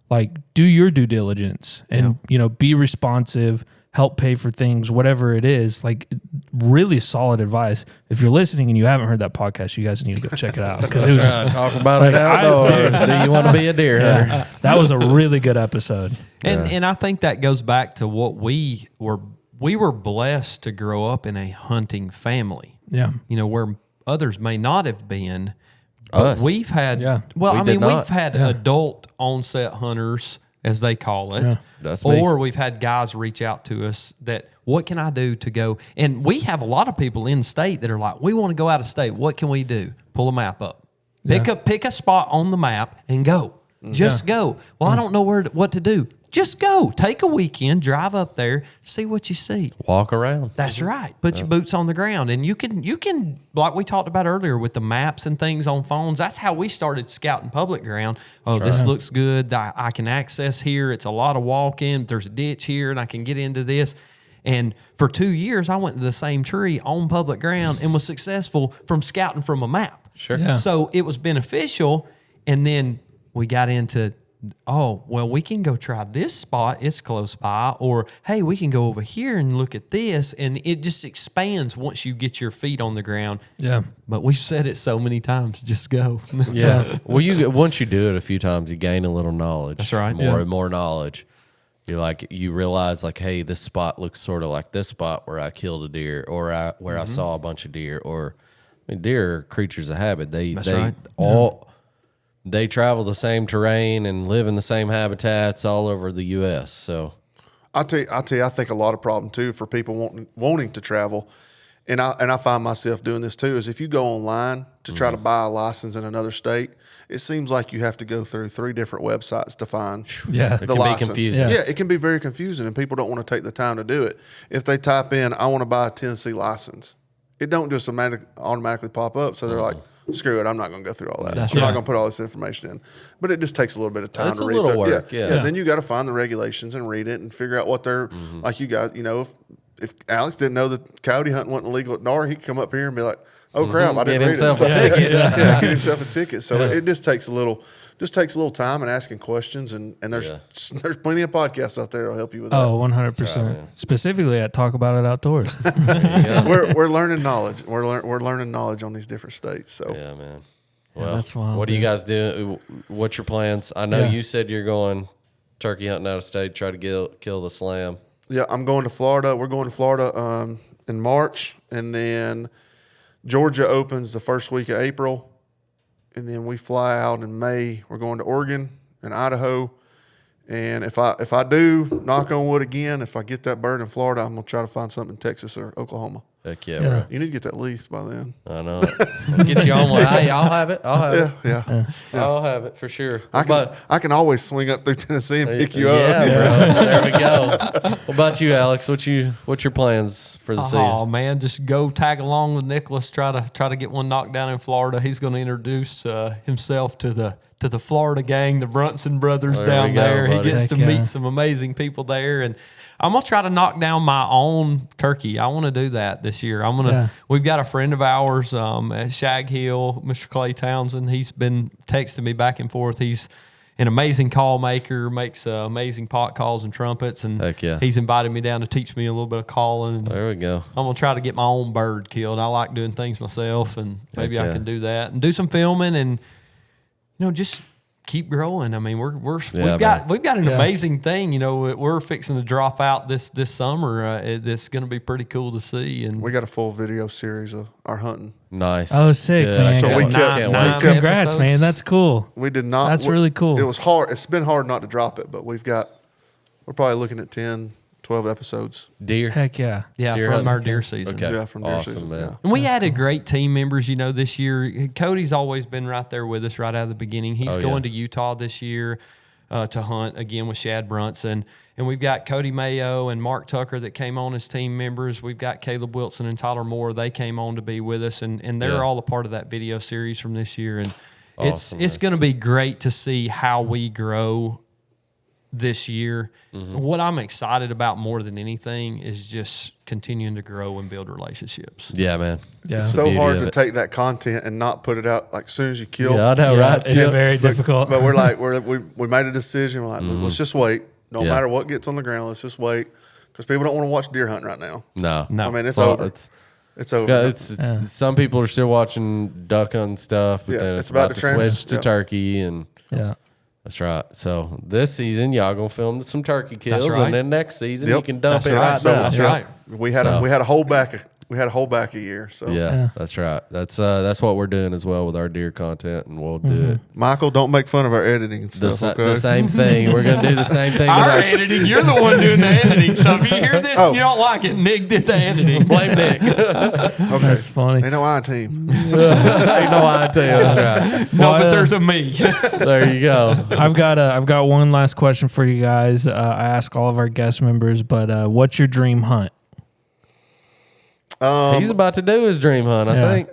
like do your due diligence and be responsive, help pay for things, whatever it is. Like really solid advice. If you're listening and you haven't heard that podcast, you guys need to go check it out because it was Talk about it outdoors. Do you want to be a deer hunter? that was a really good episode. And I think that goes back to what we were blessed to grow up in a hunting family. Yeah. Where others may not have been. Us. But we've had We did not. we've had adult onset hunters, as they call it. That's me. Or we've had guys reach out to us that, what can I do to go? And we have a lot of people in state that are like, we want to go out of state. What can we do? Pull a map up. Pick a spot on the map and go. Just go. Well, I don't know what to do. Just go. Take a weekend, drive up there, see what you see. Walk around. That's right. Put your boots on the ground. And you can, like we talked about earlier with the maps and things on phones, that's how we started scouting public ground. Oh, this looks good. I can access here. It's a lot of walking. There's a ditch here and I can get into this. And for 2 years, I went to the same tree on public ground and was successful from scouting from a map. Sure. Yeah. So it was beneficial. And then we got into, we can go try this spot. It's close by. Or, hey, we can go over here and look at this. And it just expands once you get your feet on the ground. Yeah. But we've said it so many times, just go. Yeah. Well, once you do it a few times, you gain a little knowledge. That's right. More and more knowledge. You realize like, hey, this spot looks sort of like this spot where I killed a deer, or where I saw a bunch of deer. Or, deer are creatures of habit. They travel the same terrain and live in the same habitats all over the U.S. So, I tell you, I think a lot of problem too for people wanting to travel, and I find myself doing this too. Is if you go online to try to buy a license in another state, it seems like you have to go through 3 different websites to find Yeah. the can be license. confusing. Yeah, it can be very confusing, and people don't want to take the time to do it. If they type in, "I want to buy a Tennessee license," it don't just automatically pop up. So they're like, screw it, I'm not going to go through all that. I'm not going to put all this information in. But it just takes a little bit of time It's to a read little through. work, yeah. Then you got to find the regulations and read it and figure out what they're like. You guys, if Alex didn't know that coyote hunting wasn't illegal at NAR, he could come up here and be like, "Oh crap, I didn't Get read himself it." a ticket. Get himself a ticket. So it just takes a little time and asking questions, and there's plenty of podcasts out there that'll help you with that. Oh, 100%. Specifically at Talk About It Outdoors. We're learning knowledge. We're learning knowledge on these different states. So yeah, man. Well, that's wild, what do you guys do? What's your plans? I know Yeah. you said you're going turkey hunting out of state, try to kill the slam. yeah, I'm going to Florida. We're going to Florida in March, and then Georgia opens the first week of April, and then we fly out in May. We're going to Oregon and Idaho. And if I do, knock on wood again, if I get that bird in Florida, I'm gonna try to find something in Texas or Oklahoma. Heck yeah, Yeah. bro. You need to get that lease by then. I know. I'll get you on one. Hey, I'll have it. Yeah. I'll have it for sure. I can always swing up through Tennessee and pick you up. Yeah, bro. There we go. What about you, Alex? What's your plans for the season? Oh man, just go tag along with Nicholas. Try to get one knocked down in Florida. He's going to introduce himself to the Florida gang, the Brunson brothers There down we go, there. He buddy. gets to Heck yeah. meet some amazing people there, and I'm gonna try to knock down my own turkey. I want to do that this year. We've got a friend of ours at Shag Hill, Mr. Clay Townsend. He's been texting me back and forth. He's an amazing call maker, makes amazing pot calls and trumpets, and Heck yeah. he's invited me down to teach me a little bit of calling. There we go. I'm gonna try to get my own bird killed. I like doing things myself, and maybe Heck I yeah. can do that and do some filming and just keep growing. I mean, we've got an amazing thing. You know, we're fixing to drop out this summer. That's going to be pretty cool to see. And We got a full video series of our hunting. Nice. Oh, sick, Good. man. I So can't we wait. kept- Can't nine wait. Congrats, episodes. man. That's cool. We did not. That's really cool. It was hard. It's been hard not to drop it, but we're probably looking at 10, 12 episodes. Deer. Heck yeah. yeah, Deer from hunting. our deer season. Okay. Yeah, from deer Awesome, season, man. yeah. And we added great team members, this year. Cody's always been right there with us right out of the beginning. He's Oh, going yeah. to Utah this year to hunt again with Shad Brunson. And we've got Cody Mayo and Mark Tucker that came on as team members. We've got Caleb Wilson and Tyler Moore. They came on to be with us, and they're Yeah. all a part of that video series from this year. And Awesome, it's going to be great to see how we grow this year. Mm-hmm. What I'm excited about more than anything is just continuing to grow and build relationships. Yeah, man. Yeah. It's It's the so beauty hard of to it. take that content and not put it out like as soon as you kill. Yeah, I know, Yeah, right? it's Yeah. very difficult. But we're like, we made a decision. We're like, let's just wait. No Yeah. matter what gets on the ground, let's just wait. Because people don't want to watch deer hunting right now. No. No. I mean, it's Well, over. It's over. got, it's some people are still watching duck hunting stuff, but Yeah, then it's it's about about to to switch to yeah. turkey, and yeah. that's right. So this season, y'all gonna film some turkey kills, right. and then next season Yep. you can dump That's it right. right So- now. That's yeah. right. We had So- we had a hold back. We had a hold back a year. So Yeah, that's right. That's what we're doing as well with our deer content, and we'll do it Michael, don't make fun of our editing and the, stuff. the okay? same thing. We're gonna do the same thing with Our our editing, you're the one doing the editing. So if you hear this and you don't like it, Nick did the editing. blame Nick. Okay. That's funny. Ain't no I team. Ain't no I tell you. That's right. No, but Well, there's a me. There you go. I've got one last question for you guys. I ask all of our guest members, but what's your dream hunt? He's about to do his dream hunt, I Yeah. think.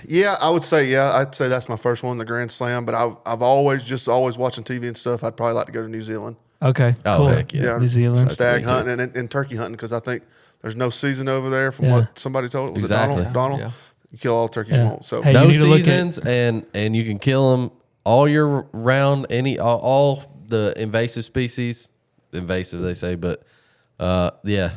Yeah, I would say I'd say that's my first one, the Grand Slam. But I've always watching TV and stuff. I'd probably like to go to New Zealand. Okay, Oh, cool. heck yeah. New Zealand. Stag me too. hunting and turkey hunting because I think there's no season over there. From Yeah. what somebody told it was Exactly. it Donald. Yeah. You kill all turkeys Yeah. you want. So Hey, you No need to look at- seasons, and you can kill them all year round. All the invasive species, invasive they say, but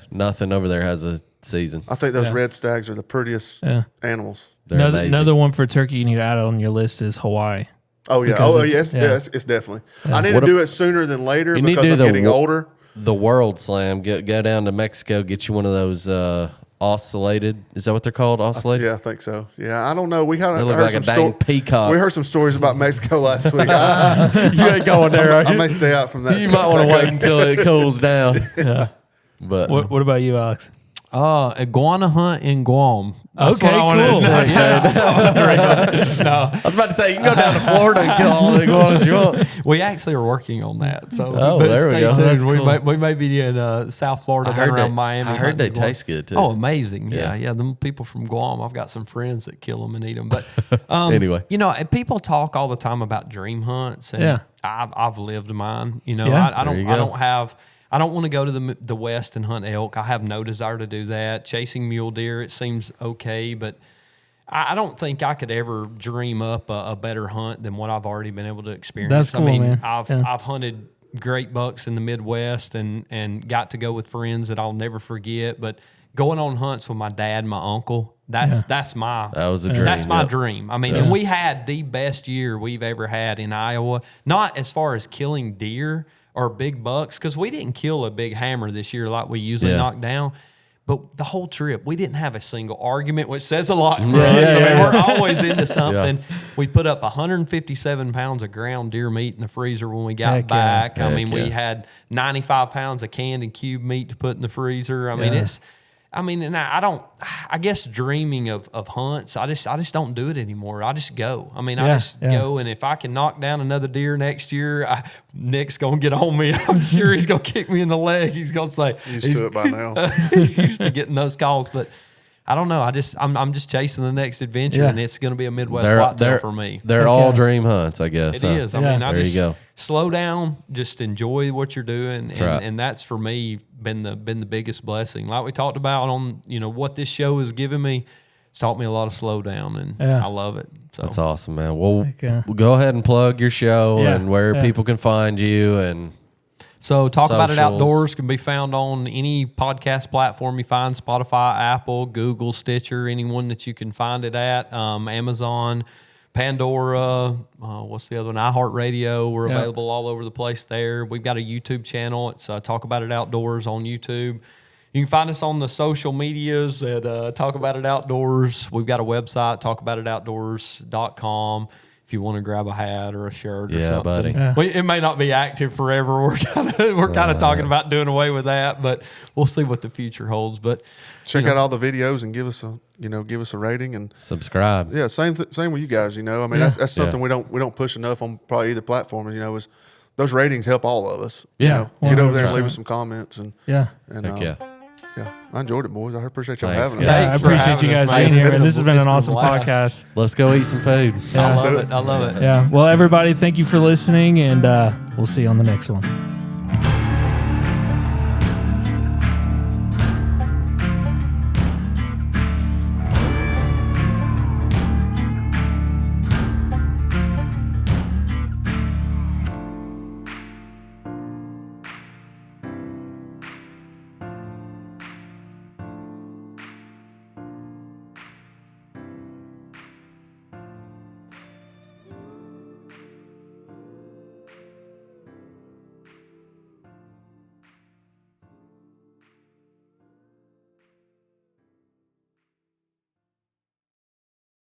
nothing over there has a season. I think those red stags are the prettiest Yeah. animals. They're amazing. Another one for turkey you need to add on your list is Hawaii. Oh yeah, Because yes, it's- it's definitely. I need What to a- do it sooner than later You need to because do I'm the getting older. The World Slam. Go down to Mexico. Get you one of those oscillated. Is that what they're called? Oscillated. Yeah, I think so. Yeah, I don't know. We They look heard like a some dang peacock. We heard some stories about Mexico last week. You ain't going there, are I you? may stay out from that. You might want to wait until it cools down. Yeah. But What about you, Alex? Iguana hunt in Guam. That's Okay, what I wanna cool. say. I was about to say you can go down to Florida and kill all the iguanas you want. We actually are working on that. So Oh, but there we stay go. tuned. That's cool. We may be in South Florida, down around Miami. I heard they hunting Guam. taste good too. Oh, amazing! Yeah. Yeah. Them people from Guam. I've got some friends that kill them and eat them. But Anyway. people talk all the time about dream hunts, and Yeah. I've lived mine. Yeah. I There you don't. go. I don't want to go to the West and hunt elk. I have no desire to do that. Chasing mule deer, it seems okay, but I don't think I could ever dream up a better hunt than what I've already been able to experience. That's cool, I mean, man. I've Yeah. I've hunted great bucks in the Midwest and got to go with friends that I'll never forget. But going on hunts with my dad, and my uncle, that's my That was a dream. That's my yep. dream. I mean, and we had the best year we've ever had in Iowa. Not as far as killing deer or big bucks, because we didn't kill a big hammer this year like we usually Yeah. knock down. But the whole trip, we didn't have a single argument, which says a lot for Yeah, us. yeah, I mean, yeah. we're always into something. We put up 157 pounds of ground deer meat in the freezer when we got Heck yeah. back. I Heck mean, we yeah. had 95 pounds of canned and cubed meat to put in the freezer. I mean, Yeah. and I guess dreaming of hunts, I just don't do it anymore. I just go. I mean, I Yeah, just yeah. go, and if I can knock down another deer next year, Nick's going to get on me. I'm sure he's going to kick me in the leg. He's going to say, Used to it by now. he's used to getting those calls, but I don't know. I'm just chasing the next adventure, Yeah. and it's going to be a Midwest whitetail for me. They're all dream hunts, I guess. It huh? is. I Yeah. mean, I There you just go. slow down, just enjoy what you're doing, right. and that's for me been the biggest blessing. Like we talked about on what this show has given me. It's taught me a lot of slow down, and Yeah. I love it. So That's awesome, man. Well, yeah. go ahead and plug your show Yeah, and where yeah. people can find you. And So Talk About It Socials. Outdoors can be found on any podcast platform you find, Spotify, Apple, Google, Stitcher, anyone that you can find it at, Amazon, Pandora, what's the other one? iHeartRadio. We're Yeah. available all over the place there. We've got a YouTube channel. It's Talk About It Outdoors on YouTube. You can find us on the social medias at Talk About It Outdoors. We've got a website, talkaboutitoutdoors.com. If you want to grab a hat or a shirt or Yeah, something. buddy. Yeah. It may not be active forever. We're kind of talking about doing away with that, but we'll see what the future holds. But Check out all the videos and give us a rating and subscribe. yeah, same with you guys. I mean, Yeah. that's something we don't push enough on probably either platform. Is those ratings help all of us. Yeah. Get over there and 100%. leave us some comments and Yeah. Heck yeah. yeah. I enjoyed it, boys. I appreciate y'all Thanks, having guys. us. Yeah, I Thanks for appreciate you having guys us, being man. here, It's man. This has been an a awesome blast. podcast. Let's go eat some food. I love it. I love it. Yeah. Well, everybody, thank you for listening, and we'll see you on the next one.